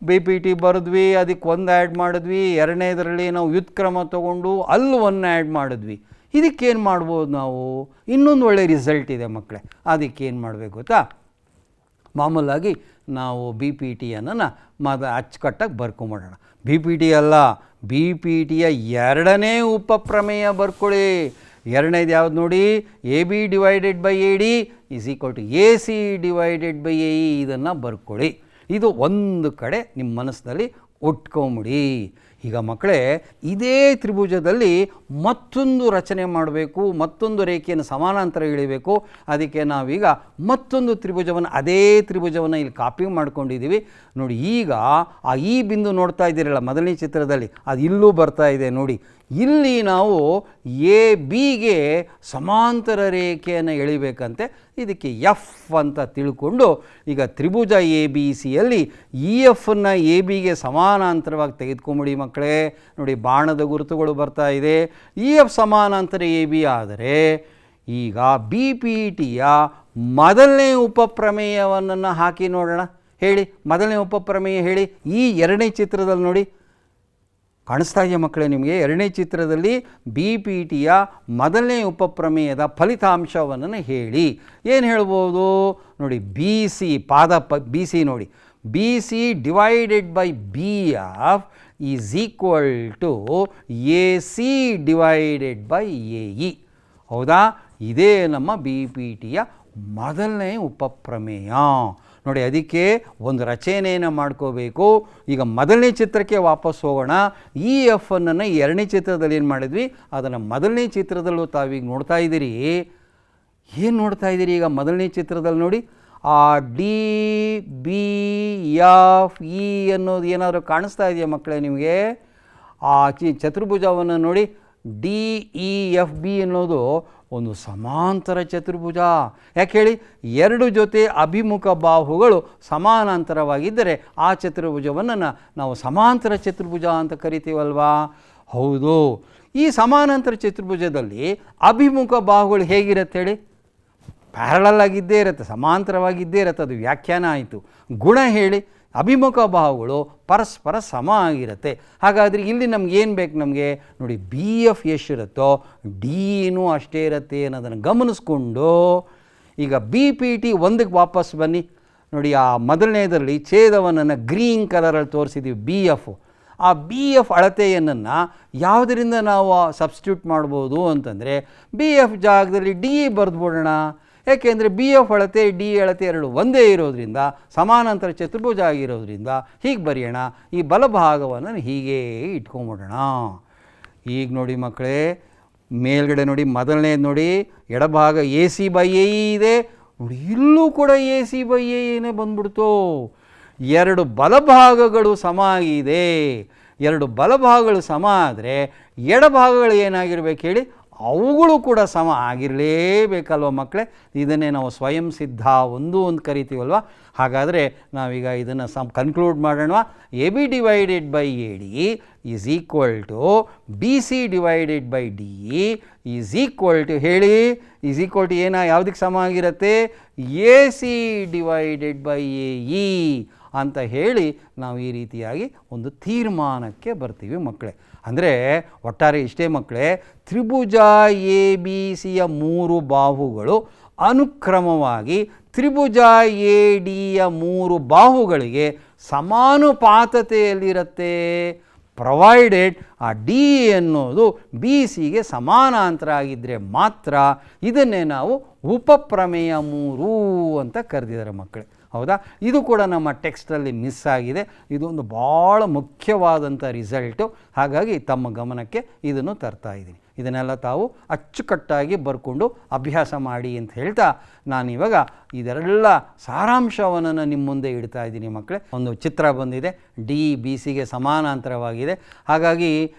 BPT ಬರೆದ್ವಿ, ಅದಕ್ಕೆ 1 ಆ್ಯಡ್ ಮಾಡಿದ್ವಿ. ಎರಡನೇದರಲ್ಲಿ ನಾವು ವ್ಯುತ್ಕ್ರಮ ತೊಗೊಂಡು ಅಲ್ಲಿ 1 ಆ್ಯಡ್ ಮಾಡಿದ್ವಿ. ಇದಕ್ಕೇನು ಮಾಡ್ಬೋದು ನಾವು? ಇನ್ನೊಂದು ಒಳ್ಳೆ ರಿಸಲ್ಟ್ ಇದೆ ಮಕ್ಕಳೇ. ಅದಕ್ಕೇನು ಮಾಡಬೇಕು ಗೊತ್ತಾ? ಮಾಮೂಲಾಗಿ ನಾವು BPTಯನ್ನು ಅಚ್ಚುಕಟ್ಟಾಗಿ ಬರ್ಕೊಂಬಿಡೋಣ. BPT ಅಲ್ಲ, BPTಯ 2ನೇ ಉಪಪ್ರಮೇಯ ಬರ್ಕೊಳ್ಳಿ. ಎರಡನೇದು ಯಾವ್ದು ನೋಡಿ? AB divided by AD is equal to AC divided by AE. ಇದನ್ನು ಬರ್ಕೊಳ್ಳಿ. ಇದು ಒಂದು ಕಡೆ ನಿಮ್ಮ ಮನಸ್ಸಿನಲ್ಲಿ ಉಟ್ಕೊಂಬಿಡಿ. ಈಗ ಮಕ್ಕಳೇ, ಇದೇ ತ್ರಿಭುಜದಲ್ಲಿ ಮತ್ತೊಂದು ರಚನೆ ಮಾಡಬೇಕು, ಮತ್ತೊಂದು ರೇಖೆಯನ್ನು ಸಮಾನಾಂತರ ಇಳಿಬೇಕು. ಅದಕ್ಕೆ ನಾವೀಗ ಮತ್ತೊಂದು ತ್ರಿಭುಜವನ್ನು, ಅದೇ ತ್ರಿಭುಜವನ್ನು ಇಲ್ಲಿ ಕಾಪಿ ಮಾಡ್ಕೊಂಡಿದ್ದೀವಿ ನೋಡಿ. ಈಗ ಈ ಬಿಂದು ನೋಡ್ತಾ ಇದ್ದೀರಲ್ಲ ಮೊದಲನೇ ಚಿತ್ರದಲ್ಲಿ, ಅದು ಇಲ್ಲೂ ಬರ್ತಾ ಇದೆ ನೋಡಿ. ಇಲ್ಲಿ ನಾವು ABಗೆ ಸಮಾಂತರ ರೇಖೆಯನ್ನು ಎಳಿಬೇಕಂತೆ. ಇದಕ್ಕೆ F ಅಂತ ತಿಳ್ಕೊಂಡು ಈಗ ತ್ರಿಭುಜ ABCಯಲ್ಲಿ EFನ್ನು ABಗೆ ಸಮಾನಾಂತರವಾಗಿ ತೆಗೆದುಕೊಂಬಿಡಿ ಮಕ್ಕಳೇ. ನೋಡಿ, ಬಾಣದ ಗುರುತುಗಳು ಬರ್ತಾ ಇದೆ. EF ಸಮಾನಾಂತರ AB ಆದರೆ ಈಗ BPTಯ ಮೊದಲನೇ ಉಪಪ್ರಮೇಯವನ್ನು ಹಾಕಿ ನೋಡೋಣ. ಹೇಳಿ, ಮೊದಲನೇ ಉಪಪ್ರಮೇಯ ಹೇಳಿ. ಈ 2ನೇ ಚಿತ್ರದಲ್ಲಿ ನೋಡಿ, ಕಾಣಿಸ್ತಾ ಇದೆಯಾ ಮಕ್ಕಳೇ ನಿಮಗೆ? 2ನೇ ಚಿತ್ರದಲ್ಲಿ BPTಯ ಮೊದಲನೇ ಉಪಪ್ರಮೇಯದ ಫಲಿತಾಂಶವನ್ನು ಹೇಳಿ. ಏನು ಹೇಳ್ಬೋದು ನೋಡಿ? BC BC ನೋಡಿ, BC divided by BF is equal to AC divided by AE. ಹೌದಾ? ಇದೇ ನಮ್ಮ BPTಯ ಮೊದಲನೇ ಉಪಪ್ರಮೇಯ ನೋಡಿ. ಅದಕ್ಕೆ ಒಂದು ರಚನೆಯನ್ನು ಮಾಡ್ಕೋಬೇಕು. ಈಗ ಮೊದಲನೇ ಚಿತ್ರಕ್ಕೆ ವಾಪಸ್ ಹೋಗೋಣ. ಈ F-ಅನ್ನು 2ನೇ ಚಿತ್ರದಲ್ಲಿ ಏನು ಮಾಡಿದ್ವಿ, ಅದನ್ನು ಮೊದಲನೇ ಚಿತ್ರದಲ್ಲೂ ತಾವೀಗ ನೋಡ್ತಾ ಇದ್ದೀರಿ. ಏನು ನೋಡ್ತಾ ಇದ್ದೀರಿ ಈಗ ಮೊದಲನೇ ಚಿತ್ರದಲ್ಲಿ ನೋಡಿ? ಆ DBFE ಅನ್ನೋದು ಏನಾದರೂ ಕಾಣಿಸ್ತಾ ಇದೆಯಾ ಮಕ್ಕಳೇ ನಿಮಗೆ? ಆ ಚತುರ್ಭುಜವನ್ನು ನೋಡಿ. DEFB ಅನ್ನೋದು ಒಂದು ಸಮಾಂತರ ಚತುರ್ಭುಜ. ಯಾಕೆ ಹೇಳಿ? 2 ಜೊತೆ ಅಭಿಮುಖ ಬಾಹುಗಳು ಸಮಾನಾಂತರವಾಗಿದ್ದರೆ ಆ ಚತುರ್ಭುಜವನ್ನು ನಾವು ಸಮಾಂತರ ಚತುರ್ಭುಜ ಅಂತ ಕರಿತೀವಲ್ವಾ? ಹೌದು. ಈ ಸಮಾನಾಂತರ ಚತುರ್ಭುಜದಲ್ಲಿ ಅಭಿಮುಖ ಬಾಹುಗಳು ಹೇಗಿರುತ್ತೆ ಹೇಳಿ? ಪ್ಯಾರಲಲ್ ಆಗಿದ್ದೇ ಇರುತ್ತೆ, ಸಮಾಂತರವಾಗಿದ್ದೇ ಇರುತ್ತೆ. ಅದು ವ್ಯಾಖ್ಯಾನ ಆಯಿತು. ಗುಣ ಹೇಳಿ? ಅಭಿಮುಖ ಬಾಹುಗಳು ಪರಸ್ಪರ ಸಮ ಆಗಿರುತ್ತೆ. ಹಾಗಾದರೆ ಇಲ್ಲಿ ನಮಗೇನು ಬೇಕು? ನಮಗೆ ನೋಡಿ, BF ಎಷ್ಟಿರುತ್ತೋ DEನೂ ಅಷ್ಟೇ ಇರುತ್ತೆ ಅನ್ನೋದನ್ನು ಗಮನಿಸ್ಕೊಂಡು ಈಗ BPT 1ಕ್ಕೆ ವಾಪಸ್ ಬನ್ನಿ. ನೋಡಿ, ಆ ಮೊದಲನೇದರಲ್ಲಿ ಛೇದವನ್ನು ಗ್ರೀನ್ ಕಲರಲ್ಲಿ ತೋರಿಸಿದ್ದೀವಿ BF. ಆ BF ಅಳತೆಯನ್ನು ಯಾವುದರಿಂದ ನಾವು ಸಬ್ಸ್ಟಿಟ್ಯೂಟ್ ಮಾಡ್ಬೋದು ಅಂತಂದರೆ, BF ಜಾಗದಲ್ಲಿ DE ಬರೆದುಬಿಡೋಣ. ಏಕೆಂದರೆ BF ಅಳತೆ DE ಅಳತೆ ಎರಡು ಒಂದೇ ಇರೋದ್ರಿಂದ, ಸಮಾನಾಂತರ ಚತುರ್ಭುಜ ಆಗಿರೋದ್ರಿಂದ ಹೀಗೆ ಬರೆಯೋಣ. ಈ ಬಲಭಾಗವನ್ನು ಹೀಗೆ ಇಟ್ಕೊಂಬಿಡೋಣ. ಈಗ ನೋಡಿ ಮಕ್ಕಳೇ, ಮೇಲ್ಗಡೆ ನೋಡಿ, ಮೊದಲನೇದು ನೋಡಿ, ಎಡಭಾಗ AC ಬೈ AE ಇದೆ ನೋಡಿ. ಇಲ್ಲೂ ಕೂಡ AC ಬೈ AEನೇ ಬಂದ್ಬಿಡ್ತು. 2 ಬಲಭಾಗಗಳು ಸಮ ಆಗಿದೆ. 2 ಬಲಭಾಗಗಳು ಸಮ ಆದರೆ ಎಡಭಾಗಗಳು ಏನಾಗಿರ್ಬೇಕು ಹೇಳಿ? ಅವುಗಳು ಕೂಡ ಸಮ ಆಗಿರಲೇಬೇಕಲ್ವ ಮಕ್ಕಳೇ? ಇದನ್ನೇ ನಾವು ಸ್ವಯಂ ಸಿದ್ಧ ಒಂದು ಕರಿತೀವಲ್ವ? ಹಾಗಾದರೆ ನಾವೀಗ ಇದನ್ನು ಕನ್ಕ್ಲೂಡ್ ಮಾಡೋಣ. AB divided by AD is equal to BC divided by DE is equal to ಹೇಳಿ, ಈಸ್ ಈಕ್ವಲ್ ಟು ಯಾವುದಕ್ಕೆ ಸಮ ಆಗಿರುತ್ತೆ? AC ಡಿವೈಡೆಡ್ ಬೈ AE ಅಂತ ಹೇಳಿ ನಾವು ಈ ರೀತಿಯಾಗಿ ಒಂದು ತೀರ್ಮಾನಕ್ಕೆ ಬರ್ತೀವಿ ಮಕ್ಕಳೇ. ಅಂದರೆ ಒಟ್ಟಾರೆ ಇಷ್ಟೇ ಮಕ್ಕಳೇ, ತ್ರಿಭುಜ ABCಯ 3 ಬಾಹುಗಳು ಅನುಕ್ರಮವಾಗಿ ತ್ರಿಭುಜ ADಯ 3 ಬಾಹುಗಳಿಗೆ ಸಮಾನುಪಾತತೆಯಲ್ಲಿರುತ್ತೆ. ಪ್ರೊವೈಡೆಡ್ ಆ ಡಿ ಅನ್ನೋದು ಬಿ ಸಿಗೆ ಸಮಾನಾಂತರ ಆಗಿದ್ದರೆ ಮಾತ್ರ ಇದನ್ನೇ ನಾವು ಉಪಪ್ರಮೇಯ 3 ಅಂತ ಕರೆದಿದ್ದಾರೆ ಮಕ್ಕಳೇ. ಹೌದಾ? ಇದು ಕೂಡ ನಮ್ಮ ಟೆಕ್ಸ್ಟಲ್ಲಿ ಮಿಸ್ ಆಗಿದೆ. ಇದೊಂದು ಭಾಳ ಮುಖ್ಯವಾದಂಥ ರಿಸಲ್ಟು. ಹಾಗಾಗಿ ತಮ್ಮ ಗಮನಕ್ಕೆ ಇದನ್ನು ತರ್ತಾ ಇದ್ದೀನಿ. ಇದನ್ನೆಲ್ಲ ತಾವು ಅಚ್ಚುಕಟ್ಟಾಗಿ ಬರ್ಕೊಂಡು ಅಭ್ಯಾಸ ಮಾಡಿ ಅಂತ ಹೇಳ್ತಾ ನಾನಿವಾಗ ಇದೆಲ್ಲ ಸಾರಾಂಶವನ್ನು ನಿಮ್ಮ ಮುಂದೆ ಇಡ್ತಾ ಇದ್ದೀನಿ ಮಕ್ಕಳೇ. ಒಂದು ಚಿತ್ರ ಬಂದಿದೆ, ಡಿ ಬಿ ಸಿಗೆ ಸಮಾನಾಂತರವಾಗಿದೆ. ಹಾಗಾಗಿ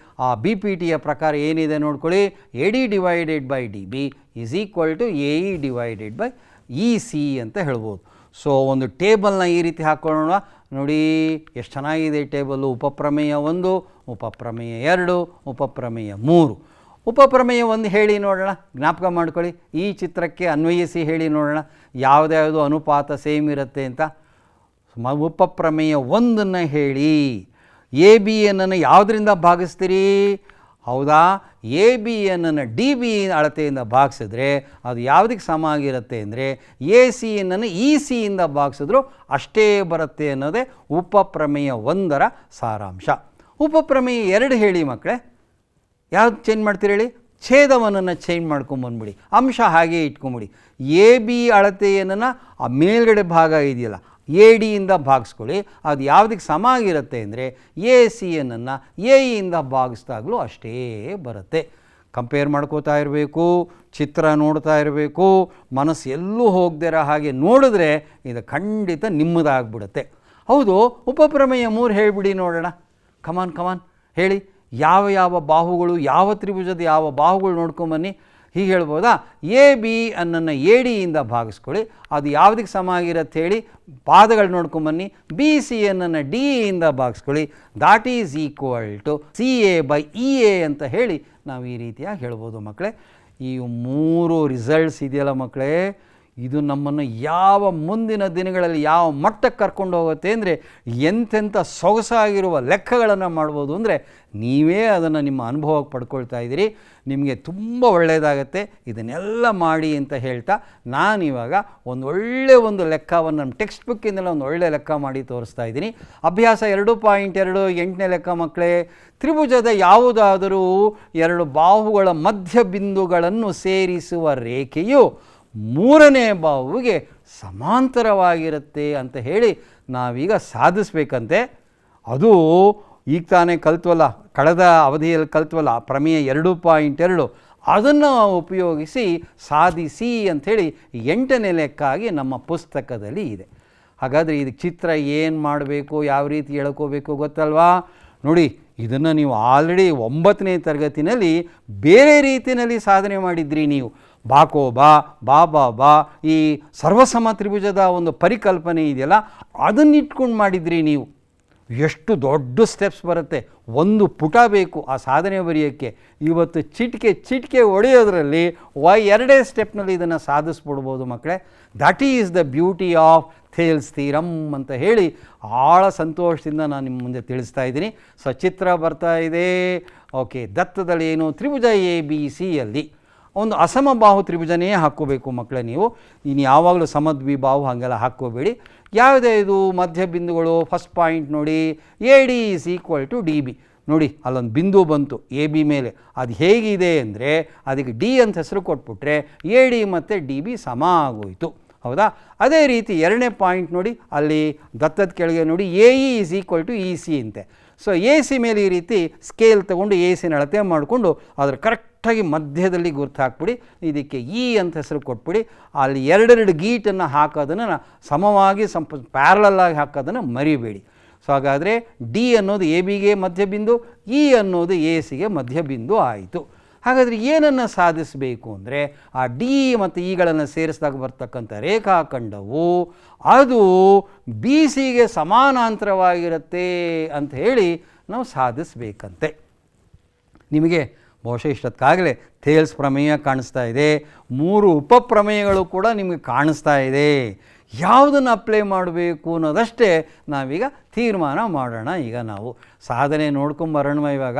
ಆ ಬಿ ಪಿ ಟಿಯ ಪ್ರಕಾರ ಏನಿದೆ ನೋಡ್ಕೊಳ್ಳಿ, A D divided by D B is equal to A E divided by E C ಅಂತ ಹೇಳ್ಬೋದು. ಸೊ ಒಂದು ಟೇಬಲ್ನ ಈ ರೀತಿ ಹಾಕ್ಕೊಳ್ಳೋಣ. ನೋಡಿ ಎಷ್ಟು ಚೆನ್ನಾಗಿದೆ ಟೇಬಲ್ಲು. ಉಪಪ್ರಮೇಯ 1, ಉಪಪ್ರಮೇಯ 2, ಉಪಪ್ರಮೇಯ 3. ಉಪಪ್ರಮೇಯ 1 ಹೇಳಿ ನೋಡೋಣ, ಜ್ಞಾಪಕ ಮಾಡ್ಕೊಳ್ಳಿ. ಈ ಚಿತ್ರಕ್ಕೆ ಅನ್ವಯಿಸಿ ಹೇಳಿ ನೋಡೋಣ ಯಾವುದ್ಯಾವುದು ಅನುಪಾತ ಸೇಮ್ ಇರುತ್ತೆ ಅಂತ. ಉಪಪ್ರಮೇಯ 1 ಹೇಳಿ. ಎ ಬಿ ಎನ್ನನ್ನು ಯಾವುದರಿಂದ ಭಾಗಿಸ್ತೀರಿ? ಹೌದಾ? ಎ ಬಿ ಎನ್ನನ್ನು ಡಿ ಬಿ ಅಳತೆಯಿಂದ ಭಾಗಿಸಿದ್ರೆ ಅದು ಯಾವುದಕ್ಕೆ ಸಮ ಆಗಿರುತ್ತೆ ಅಂದರೆ ಎ ಸಿ ಎನ್ನನ್ನು ಇ ಸಿಯಿಂದ ಭಾಗಿಸಿದ್ರು ಅಷ್ಟೇ ಬರುತ್ತೆ ಅನ್ನೋದೇ ಉಪಪ್ರಮೇಯ 1ರ ಸಾರಾಂಶ. ಉಪಪ್ರಮೇಯ 2 ಹೇಳಿ ಮಕ್ಕಳೇ. ಯಾವ್ದು ಚೇಂಜ್ ಮಾಡ್ತೀರಿ ಹೇಳಿ? ಛೇದವನ್ನು ಚೇಂಜ್ ಮಾಡ್ಕೊಂಬಂದ್ಬಿಡಿ, ಅಂಶ ಹಾಗೆ ಇಟ್ಕೊಂಬಿಡಿ. ಎ ಬಿ ಅಳತೆಯನ್ನು ಆ ಮೇಲ್ಗಡೆ ಭಾಗ ಇದೆಯಲ್ಲ ಎ ಡಿಯಿಂದ ಭಾಗಿಸ್ಕೊಳ್ಳಿ. ಅದು ಯಾವುದಕ್ಕೆ ಸಮ ಆಗಿರುತ್ತೆ ಅಂದರೆ ಎ ಸಿ ಎನ್ನನ್ನು ಎ ಇಯಿಂದ ಭಾಗಿಸಿದಾಗಲೂ ಅಷ್ಟೇ ಬರುತ್ತೆ. ಕಂಪೇರ್ ಮಾಡ್ಕೋತಾ ಇರಬೇಕು, ಚಿತ್ರ ನೋಡ್ತಾ ಇರಬೇಕು, ಮನಸ್ಸು ಎಲ್ಲೂ ಹೋಗದಿರೋ ಹಾಗೆ ನೋಡಿದ್ರೆ ಇದು ಖಂಡಿತ ನಿಮ್ಮದಾಗ್ಬಿಡುತ್ತೆ. ಹೌದು, ಉಪಪ್ರಮೇಯ 3 ಹೇಳಿಬಿಡಿ ನೋಡೋಣ. ಕಮಾನ್ ಹೇಳಿ. ಯಾವ ಯಾವ ಬಾಹುಗಳು, ಯಾವ ತ್ರಿಭುಜದ ಯಾವ ಬಾಹುಗಳು ನೋಡ್ಕೊಂಬನ್ನಿ. ಹೀಗೆ ಹೇಳ್ಬೋದಾ? ಎ ಬಿ ಅನ್ನನ್ನು ಎ ಡಿಯಿಂದ ಭಾಗಿಸ್ಕೊಳ್ಳಿ, ಅದು ಯಾವುದಕ್ಕೆ ಸಮ ಆಗಿರುತ್ತೆ ಹೇಳಿ? ಪಾದಗಳು ನೋಡ್ಕೊಂಬನ್ನಿ. ಬಿ ಸಿ ಅನ್ನನ್ನು ಡಿ ಇಂದ ಭಾಗಿಸ್ಕೊಳ್ಳಿ, that is equal to C A by E A ಅಂತ ಹೇಳಿ ನಾವು ಈ ರೀತಿಯಾಗಿ ಹೇಳ್ಬೋದು ಮಕ್ಕಳೇ. ಈ 3 ರಿಸಲ್ಟ್ಸ್ ಇದೆಯಲ್ಲ ಮಕ್ಕಳೇ, ಇದು ನಮ್ಮನ್ನು ಯಾವ ಮುಂದಿನ ದಿನಗಳಲ್ಲಿ ಯಾವ ಮಟ್ಟಕ್ಕೆ ಕರ್ಕೊಂಡು ಹೋಗುತ್ತೆ ಅಂದರೆ ಎಂತೆಂಥ ಸೊಗಸಾಗಿರುವ ಲೆಕ್ಕಗಳನ್ನು ಮಾಡ್ಬೋದು ಅಂದರೆ ನೀವೇ ಅದನ್ನು ನಿಮ್ಮ ಅನುಭವಕ್ಕೆ ಪಡ್ಕೊಳ್ತಾ ಇದ್ದೀರಿ. ನಿಮಗೆ ತುಂಬ ಒಳ್ಳೆಯದಾಗತ್ತೆ. ಇದನ್ನೆಲ್ಲ ಮಾಡಿ ಅಂತ ಹೇಳ್ತಾ ನಾನಿವಾಗ ಒಂದು ಲೆಕ್ಕವನ್ನು ನಮ್ಮ ಟೆಕ್ಸ್ಟ್ ಬುಕ್ಕಿಂದಲೇ ಒಂದು ಒಳ್ಳೆಯ ಲೆಕ್ಕ ಮಾಡಿ ತೋರಿಸ್ತಾ ಇದ್ದೀನಿ. ಅಭ್ಯಾಸ 2.2 8ನೇ ಲೆಕ್ಕ ಮಕ್ಕಳೇ. ತ್ರಿಭುಜದ ಯಾವುದಾದರೂ 2 ಬಾಹುಗಳ ಮಧ್ಯ ಬಿಂದುಗಳನ್ನು ಸೇರಿಸುವ ರೇಖೆಯು 3ನೇ ಬಾಹುವಿಗೆ ಸಮಾಂತರವಾಗಿರುತ್ತೆ ಅಂತ ಹೇಳಿ ನಾವೀಗ ಸಾಧಿಸ್ಬೇಕಂತೆ. ಅದು ಈಗ ತಾನೇ ಕಲ್ತ್ವಲ್ಲ, ಕಳೆದ ಅವಧಿಯಲ್ಲಿ ಕಲ್ತ್ವಲ್ಲ, ಪ್ರಮೇಯ 2.2 ಅದನ್ನು ಉಪಯೋಗಿಸಿ ಸಾಧಿಸಿ ಅಂಥೇಳಿ 8ನೇ ಲೆಕ್ಕಾಗಿ ನಮ್ಮ ಪುಸ್ತಕದಲ್ಲಿ ಇದೆ. ಹಾಗಾದರೆ ಇದಕ್ಕೆ ಚಿತ್ರ ಏನು ಮಾಡಬೇಕು, ಯಾವ ರೀತಿ ಎಳ್ಕೋಬೇಕು ಗೊತ್ತಲ್ವಾ? ನೋಡಿ, ಇದನ್ನು ನೀವು ಆಲ್ರೆಡಿ 9ನೇ ತರಗತಿನಲ್ಲಿ ಬೇರೆ ರೀತಿಯಲ್ಲಿ ಸಾಧನೆ ಮಾಡಿದ್ರಿ. ನೀವು ಬಾಕೋ ಬಾ ಈ ಸರ್ವಸಮ ತ್ರಿಭುಜದ ಒಂದು ಪರಿಕಲ್ಪನೆ ಇದೆಯಲ್ಲ, ಅದನ್ನಿಟ್ಕೊಂಡು ಮಾಡಿದ್ರಿ ನೀವು. ಎಷ್ಟು ದೊಡ್ಡ ಸ್ಟೆಪ್ಸ್ ಬರುತ್ತೆ, ಒಂದು ಪುಟ ಬೇಕು ಆ ಸಾಧನೆ ಬರೆಯೋಕ್ಕೆ. ಇವತ್ತು ಚಿಟಿಕೆ ಹೊಡೆಯೋದ್ರಲ್ಲಿ 2 ಸ್ಟೆಪ್ನಲ್ಲಿ ಇದನ್ನು ಸಾಧಿಸ್ಬಿಡ್ಬೋದು ಮಕ್ಕಳೇ. That is the beauty of Thales theorem ಅಂತ ಹೇಳಿ ಭಾಳ ಸಂತೋಷದಿಂದ ನಾನು ನಿಮ್ಮ ಮುಂದೆ ತಿಳಿಸ್ತಾ ಇದ್ದೀನಿ. ಚಿತ್ರ ಬರ್ತಾ ಇದೆ. ಓಕೆ, ದತ್ತದಲ್ಲಿ ಏನು? ತ್ರಿಭುಜ ಎ ಬಿ ಸಿಯಲ್ಲಿ ಒಂದು ಅಸಮಬಾಹು ತ್ರಿಭುಜನೇ ಹಾಕ್ಕೋಬೇಕು ಮಕ್ಕಳೇ. ನೀವು ಇನ್ನು ಯಾವಾಗಲೂ ಸಮದ್ವಿಬಾಹು ಹಾಗೆಲ್ಲ ಹಾಕ್ಕೋಬೇಡಿ. ಯಾವುದೇ ಇದು ಮಧ್ಯ ಬಿಂದುಗಳು? ಫಸ್ಟ್ ಪಾಯಿಂಟ್ ನೋಡಿ, A D is equal to D B. ನೋಡಿ, ಅಲ್ಲೊಂದು ಬಿಂದು ಬಂತು ಎ ಬಿ ಮೇಲೆ. ಅದು ಹೇಗಿದೆ ಅಂದರೆ ಅದಕ್ಕೆ ಡಿ ಅಂತ ಹೆಸರು ಕೊಟ್ಬಿಟ್ರೆ ಎ ಡಿ ಮತ್ತು ಡಿ ಬಿ ಸಮ ಆಗೋಯಿತು. ಹೌದಾ? ಅದೇ ರೀತಿ 2ನೇ ಪಾಯಿಂಟ್ ನೋಡಿ, ಅಲ್ಲಿ ದತ್ತದ ಕೆಳಗೆ ನೋಡಿ A E is equal to E C ಅಂತೆ. ಸೊ ಎ ಸಿ ಮೇಲೆ ಈ ರೀತಿ ಸ್ಕೇಲ್ ತೊಗೊಂಡು ಎ ಸಿನ ಅಳತೆ ಮಾಡಿಕೊಂಡು ಅದರ ಕರೆಕ್ಟಾಗಿ ಮಧ್ಯದಲ್ಲಿ ಗುರ್ತು ಹಾಕ್ಬಿಡಿ. ಇದಕ್ಕೆ ಇ ಅಂತ ಹೆಸರು ಕೊಟ್ಬಿಡಿ. ಅಲ್ಲಿ 2 ಗೀಟನ್ನು ಹಾಕೋದನ್ನು ಸಮವಾಗಿ ಪ್ಯಾರಲಲ್ಲಾಗಿ ಹಾಕೋದನ್ನು ಮರಿಬೇಡಿ. ಸೊ ಹಾಗಾದರೆ ಡಿ ಅನ್ನೋದು ಎ ಬಿಗೆ ಮಧ್ಯಬಿಂದು, ಇ ಅನ್ನೋದು ಎ ಸಿಗೆ ಮಧ್ಯಬಿಂದು ಆಯಿತು. ಹಾಗಾದರೆ ಏನನ್ನು ಸಾಧಿಸಬೇಕು ಅಂದರೆ ಆ ಡಿ ಮತ್ತು ಇಗಳನ್ನು ಸೇರಿಸಿದಾಗ ಬರ್ತಕ್ಕಂಥ ರೇಖಾಖಂಡವು ಅದು ಬಿ ಸಿಗೆ ಸಮಾನಾಂತರವಾಗಿರುತ್ತೆ ಅಂತ ಹೇಳಿ ನಾವು ಸಾಧಿಸಬೇಕಂತೆ. ನಿಮಗೆ ಬಹುಶಃ ಇಷ್ಟೊತ್ತಾಗಲೇ ಥೇಲ್ಸ್ ಪ್ರಮೇಯ ಕಾಣಿಸ್ತಾ ಇದೆ, 3 ಉಪಪ್ರಮೇಯಗಳು ಕೂಡ ನಿಮಗೆ ಕಾಣಿಸ್ತಾ ಇದೆ. ಯಾವುದನ್ನು ಅಪ್ಲೈ ಮಾಡಬೇಕು ಅನ್ನೋದಷ್ಟೇ ನಾವೀಗ ತೀರ್ಮಾನ ಮಾಡೋಣ. ಈಗ ನಾವು ಸಾಧನೆ ನೋಡ್ಕೊಂಬರೋಣ ಇವಾಗ.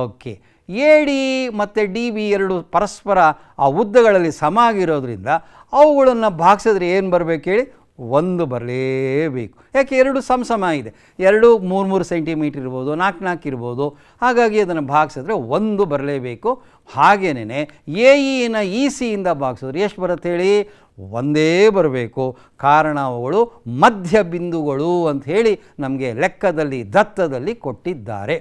ಓಕೆ, ಎ ಡಿ ಮತ್ತು ಡಿ ಬಿ 2 ಪರಸ್ಪರ ಆ ಉದ್ದಗಳಲ್ಲಿ ಸಮ ಆಗಿರೋದ್ರಿಂದ ಅವುಗಳನ್ನು ಭಾಗಿಸಿದ್ರೆ ಏನು ಬರಬೇಕು ಹೇಳಿ? ಒಂದು ಬರಲೇಬೇಕು. ಯಾಕೆ ಎರಡು ಸಮ ಇದೆ, ಎರಡು 3 ಸೆಂಟಿಮೀಟ್ರ್ ಇರ್ಬೋದು, 4 ಇರ್ಬೋದು. ಹಾಗಾಗಿ ಅದನ್ನು ಭಾಗಿಸಿದ್ರೆ ಒಂದು ಬರಲೇಬೇಕು. ಹಾಗೇನೇ ಎ ಇನ ಇ ಸಿಯಿಂದ ಭಾಗಿಸಿದ್ರೆ ಎಷ್ಟು ಬರುತ್ತೆ ಹೇಳಿ? ಒಂದೇ ಬರಬೇಕು. ಕಾರಣ ಅವುಗಳು ಮಧ್ಯ ಬಿಂದುಗಳು ಅಂತ ಹೇಳಿ ನಮಗೆ ಲೆಕ್ಕದಲ್ಲಿ ದತ್ತದಲ್ಲಿ ಕೊಟ್ಟಿದ್ದಾರೆ.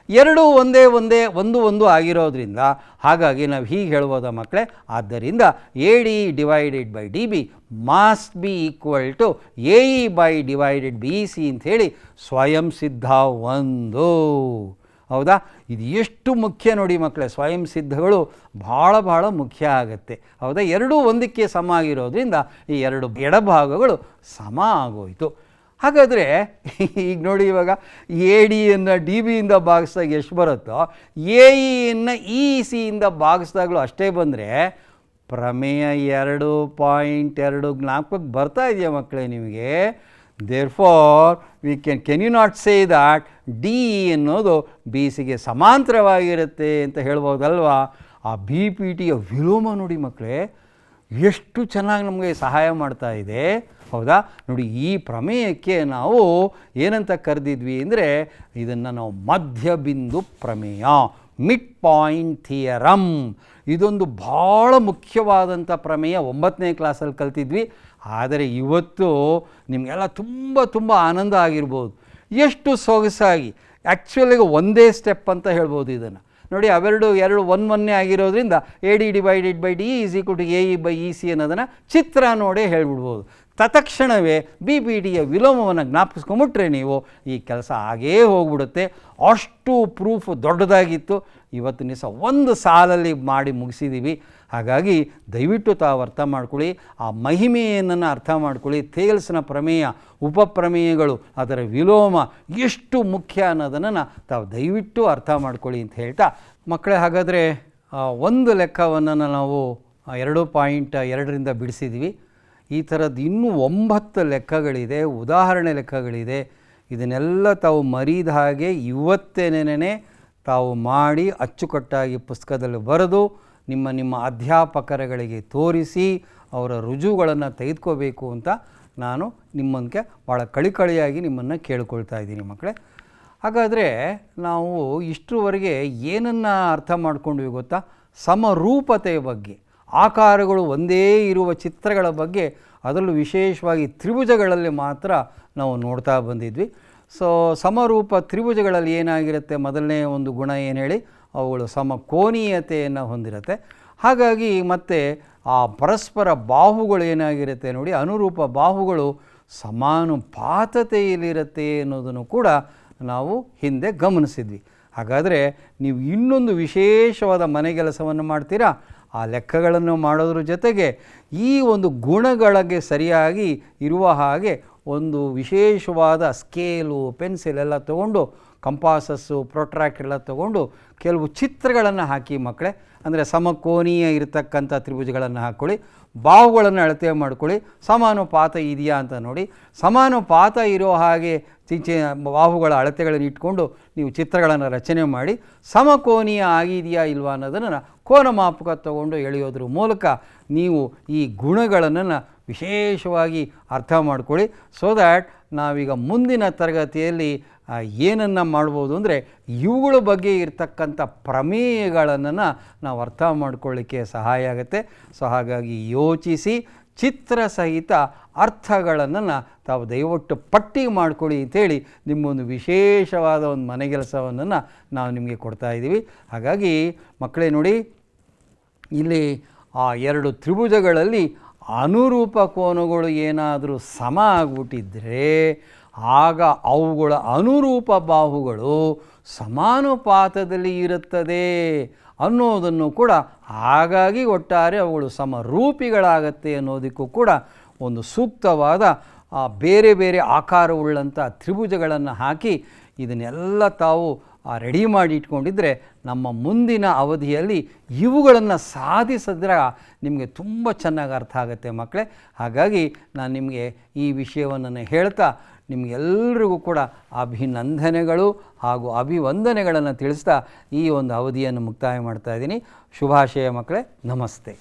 ಎರಡೂ ಒಂದು ಆಗಿರೋದ್ರಿಂದ ಹಾಗಾಗಿ ನಾವು ಹೀಗೆ ಹೇಳ್ಬೋದ ಮಕ್ಕಳೇ, ಆದ್ದರಿಂದ A D divided by D B must be equal to A E by divided B C ಅಂಥೇಳಿ ಸ್ವಯಂ ಸಿದ್ಧ ಒಂದು. ಹೌದಾ? ಇದು ಎಷ್ಟು ಮುಖ್ಯ ನೋಡಿ ಮಕ್ಕಳೇ, ಸ್ವಯಂ ಸಿದ್ಧಗಳು ಭಾಳ ಮುಖ್ಯ ಆಗುತ್ತೆ. ಹೌದಾ? ಎರಡೂ ಒಂದಕ್ಕೆ ಸಮ ಆಗಿರೋದ್ರಿಂದ ಈ ಎರಡು ಎಡಭಾಗಗಳು ಸಮ ಆಗೋಯಿತು. ಹಾಗಾದರೆ ಈಗ ನೋಡಿ, ಇವಾಗ ಎ ಡಿಯನ್ನು ಡಿ ಬಿಯಿಂದ ಭಾಗಿಸಿದಾಗ ಎಷ್ಟು ಬರುತ್ತೋ, ಎ ಇಯನ್ನು ಇ ಸಿಯಿಂದ ಭಾಗಿಸಿದಾಗಲೂ ಅಷ್ಟೇ ಬಂದರೆ ಪ್ರಮೇಯ 2.2 ಜ್ಞಾಪಕಕ್ಕೆ ಬರ್ತಾ ಇದೆಯಾ ಮಕ್ಕಳೇ ನಿಮಗೆ? Therefore we can you not say that D ಅನ್ನೋದು ಬಿ ಸಿಗೆ ಸಮಾಂತರವಾಗಿರುತ್ತೆ ಅಂತ ಹೇಳ್ಬೋದಲ್ವಾ? ಆ ಬಿ ಪಿ ಟಿಯ ವಿಲೋಮ ನೋಡಿ ಮಕ್ಕಳೇ, ಎಷ್ಟು ಚೆನ್ನಾಗಿ ನಮಗೆ ಸಹಾಯ ಮಾಡ್ತಾ ಇದೆ. ಹೌದಾ? ನೋಡಿ, ಈ ಪ್ರಮೇಯಕ್ಕೆ ನಾವು ಏನಂತ ಕರೆದಿದ್ವಿ ಅಂದರೆ, ಇದನ್ನು ನಾವು ಮಧ್ಯಬಿಂದು ಪ್ರಮೇಯ, ಮಿಡ್ ಪಾಯಿಂಟ್ ಥಿಯರಮ್. ಇದೊಂದು ಭಾಳ ಮುಖ್ಯವಾದಂಥ ಪ್ರಮೇಯ. 9ನೇ ಕ್ಲಾಸಲ್ಲಿ ಕಲ್ತಿದ್ವಿ. ಆದರೆ ಇವತ್ತು ನಿಮಗೆಲ್ಲ ತುಂಬ ಆನಂದ ಆಗಿರ್ಬೋದು. ಎಷ್ಟು ಸೊಗಸಾಗಿ, ಆ್ಯಕ್ಚುಲಿಗೆ ಒಂದೇ ಸ್ಟೆಪ್ ಅಂತ ಹೇಳ್ಬೋದು ಇದನ್ನು. ನೋಡಿ, ಅವೆರಡು 1 ಆಗಿರೋದ್ರಿಂದ A D divided by D is equal to A E by E C ಅನ್ನೋದನ್ನು ಚಿತ್ರ ನೋಡೇ ಹೇಳ್ಬಿಡ್ಬೋದು. ತತ್ಕ್ಷಣವೇ ಬಿ ಪಿ ಟಿಯ ವಿಲೋಮವನ್ನು ಜ್ಞಾಪಿಸ್ಕೊಂಬಿಟ್ರೆ ನೀವು ಈ ಕೆಲಸ ಆಗೇ ಹೋಗ್ಬಿಡುತ್ತೆ. ಅಷ್ಟು ಪ್ರೂಫ್ ದೊಡ್ಡದಾಗಿತ್ತು. ಇವತ್ತಿನ ದಿವಸ ಒಂದು ಸಾಲಲ್ಲಿ ಮಾಡಿ ಮುಗಿಸಿದ್ದೀವಿ. ಹಾಗಾಗಿ ದಯವಿಟ್ಟು ತಾವು ಅರ್ಥ ಮಾಡ್ಕೊಳ್ಳಿ, ಆ ಮಹಿಮೆಯನ್ನು ಅರ್ಥ ಮಾಡ್ಕೊಳ್ಳಿ. ಥೇಲ್ಸ್ನ ಪ್ರಮೇಯ, ಉಪಪ್ರಮೇಯಗಳು, ಅದರ ವಿಲೋಮ ಎಷ್ಟು ಮುಖ್ಯ ಅನ್ನೋದನ್ನು ತಾವು ದಯವಿಟ್ಟು ಅರ್ಥ ಮಾಡ್ಕೊಳ್ಳಿ ಅಂತ ಹೇಳ್ತಾ, ಮಕ್ಕಳೇ ಹಾಗಾದರೆ ಒಂದು ಲೆಕ್ಕವನ್ನು ನಾವು 2.2ರಿಂದ ಬಿಡಿಸಿದ್ವಿ. ಈ ಥರದ್ದು ಇನ್ನೂ 9 ಲೆಕ್ಕಗಳಿದೆ, ಉದಾಹರಣೆ ಲೆಕ್ಕಗಳಿದೆ. ಇದನ್ನೆಲ್ಲ ತಾವು ಮರೀದ ಹಾಗೆ ಇವತ್ತೇನೇ ತಾವು ಮಾಡಿ ಅಚ್ಚುಕಟ್ಟಾಗಿ ಪುಸ್ತಕದಲ್ಲಿ ಬರೆದು ನಿಮ್ಮ ಅಧ್ಯಾಪಕರುಗಳಿಗೆ ತೋರಿಸಿ ಅವರ ರುಜುಗಳನ್ನು ತೆಗೆದುಕೋಬೇಕು ಅಂತ ನಾನು ನಿಮ್ಮಂತೆ ಭಾಳ ಕಳಿಕಳಿಯಾಗಿ ನಿಮ್ಮನ್ನು ಕೇಳ್ಕೊಳ್ತಾ ಇದ್ದೀನಿ ಮಕ್ಕಳೇ. ಹಾಗಾದರೆ ನಾವು ಇಷ್ಟರವರೆಗೆ ಏನನ್ನು ಅರ್ಥ ಮಾಡ್ಕೊಂಡ್ವಿ ಗೊತ್ತಾ? ಸಮರೂಪತೆಯ ಬಗ್ಗೆ, ಆಕಾರಗಳು ಒಂದೇ ಇರುವ ಚಿತ್ರಗಳ ಬಗ್ಗೆ, ಅದರಲ್ಲೂ ವಿಶೇಷವಾಗಿ ತ್ರಿಭುಜಗಳಲ್ಲಿ ಮಾತ್ರ ನಾವು ನೋಡ್ತಾ ಬಂದಿದ್ವಿ. ಸೊ ಸಮರೂಪ ತ್ರಿಭುಜಗಳಲ್ಲಿ ಏನಾಗಿರುತ್ತೆ? ಮೊದಲನೇ ಒಂದು ಗುಣ ಏನು ಹೇಳಿ? ಅವುಗಳು ಸಮಕೋನೀಯತೆಯನ್ನು ಹೊಂದಿರುತ್ತೆ. ಹಾಗಾಗಿ ಮತ್ತು ಆ ಪರಸ್ಪರ ಬಾಹುಗಳು ಏನಾಗಿರುತ್ತೆ ನೋಡಿ, ಅನುರೂಪ ಬಾಹುಗಳು ಸಮಾನುಪಾತತೆಯಲ್ಲಿರುತ್ತೆ ಅನ್ನೋದನ್ನು ಕೂಡ ನಾವು ಹಿಂದೆ ಗಮನಿಸಿದ್ವಿ. ಹಾಗಾದರೆ ನೀವು ಇನ್ನೊಂದು ವಿಶೇಷವಾದ ಮನೆಗೆಲಸವನ್ನು ಮಾಡ್ತೀರಾ. ಆ ಲೆಕ್ಕಗಳನ್ನು ಮಾಡೋದ್ರ ಜೊತೆಗೆ ಈ ಒಂದು ಗುಣಗಳಿಗೆ ಸರಿಯಾಗಿ ಇರುವ ಹಾಗೆ ಒಂದು ವಿಶೇಷವಾದ ಸ್ಕೇಲು, ಪೆನ್ಸಿಲ್ ಎಲ್ಲ ತೊಗೊಂಡು, ಕಂಪಾಸಸ್ಸು, ಪ್ರೊಟ್ರಾಕ್ಟರ್ ಎಲ್ಲ ತೊಗೊಂಡು ಕೆಲವು ಚಿತ್ರಗಳನ್ನು ಹಾಕಿ ಮಕ್ಕಳೇ. ಅಂದರೆ ಸಮಕೋನೀಯ ಇರತಕ್ಕಂಥ ತ್ರಿಭುಜಗಳನ್ನು ಹಾಕ್ಕೊಳ್ಳಿ, ಬಾಹುಗಳನ್ನು ಅಳತೆ ಮಾಡ್ಕೊಳ್ಳಿ, ಸಮಾನುಪಾತ ಇದೆಯಾ ಅಂತ ನೋಡಿ. ಸಮಾನುಪಾತ ಇರೋ ಹಾಗೆ ಬಾಹುಗಳ ಅಳತೆಗಳನ್ನು ಇಟ್ಕೊಂಡು ನೀವು ಚಿತ್ರಗಳನ್ನು ರಚನೆ ಮಾಡಿ, ಸಮಕೋನೀಯ ಆಗಿದೆಯಾ ಇಲ್ವಾ ಅನ್ನೋದನ್ನು ಕೋನಮಾಪಕ ತಗೊಂಡು ಎಳೆಯೋದ್ರ ಮೂಲಕ ನೀವು ಈ ಗುಣಗಳನ್ನು ವಿಶೇಷವಾಗಿ ಅರ್ಥ ಮಾಡ್ಕೊಳ್ಳಿ. ಸೊ ದ್ಯಾಟ್ ನಾವೀಗ ಮುಂದಿನ ತರಗತಿಯಲ್ಲಿ ಏನನ್ನು ಮಾಡ್ಬೋದು ಅಂದರೆ, ಇವುಗಳ ಬಗ್ಗೆ ಇರ್ತಕ್ಕಂಥ ಪ್ರಮೇಯಗಳನ್ನು ನಾವು ಅರ್ಥ ಮಾಡ್ಕೊಳ್ಳಿಕ್ಕೆ ಸಹಾಯ ಆಗುತ್ತೆ. ಸೊ ಹಾಗಾಗಿ ಯೋಚಿಸಿ ಚಿತ್ರ ಸಹಿತ ಅರ್ಥಗಳನ್ನು ತಾವು ದಯವಿಟ್ಟು ಪಟ್ಟಿ ಮಾಡ್ಕೊಳ್ಳಿ ಅಂಥೇಳಿ ನಿಮ್ಮೊಂದು ವಿಶೇಷವಾದ ಒಂದು ಮನೆಗೆಲಸವನ್ನು ನಾವು ನಿಮಗೆ ಕೊಡ್ತಾ ಇದ್ದೀವಿ. ಹಾಗಾಗಿ ಮಕ್ಕಳೇ ನೋಡಿ, ಇಲ್ಲಿ ಆ 2 ತ್ರಿಭುಜಗಳಲ್ಲಿ ಅನುರೂಪ ಕೋನಗಳು ಏನಾದರೂ ಸಮ ಆಗಿಬಿಟ್ಟಿದ್ರೆ ಆಗ ಅವುಗಳ ಅನುರೂಪ ಬಾಹುಗಳು ಸಮಾನುಪಾತದಲ್ಲಿ ಇರುತ್ತದೆ ಅನ್ನೋದನ್ನು ಕೂಡ, ಹಾಗಾಗಿ ಒಟ್ಟಾರೆ ಅವುಗಳು ಸಮರೂಪಿಗಳಾಗತ್ತೆ ಅನ್ನೋದಕ್ಕೂ ಕೂಡ ಒಂದು ಸೂಕ್ತವಾದ ಬೇರೆ ಬೇರೆ ಆಕಾರವುಳ್ಳಂಥ ತ್ರಿಭುಜಗಳನ್ನು ಹಾಕಿ ಇದನ್ನೆಲ್ಲ ತಾವು ರೆಡಿ ಮಾಡಿ ಇಟ್ಕೊಂಡಿದ್ದರೆ ನಮ್ಮ ಮುಂದಿನ ಅವಧಿಯಲ್ಲಿ ಇವುಗಳನ್ನು ಸಾಧಿಸಿದ್ರೆ ನಿಮಗೆ ತುಂಬ ಚೆನ್ನಾಗಿ ಅರ್ಥ ಆಗುತ್ತೆ ಮಕ್ಕಳೇ. ಹಾಗಾಗಿ ನಾನು ನಿಮಗೆ ಈ ವಿಷಯವನ್ನು ಹೇಳ್ತಾ ನಿಮಗೆಲ್ಲರಿಗೂ ಕೂಡ ಅಭಿನಂದನೆಗಳು ಹಾಗೂ ಅಭಿವಂದನೆಗಳನ್ನು ತಿಳಿಸ್ತಾ ಈ ಒಂದು ಅವಧಿಯನ್ನು ಮುಕ್ತಾಯ ಮಾಡ್ತಾ ಇದ್ದೀನಿ. ಶುಭಾಶಯ ಮಕ್ಕಳೇ. ನಮಸ್ತೆ.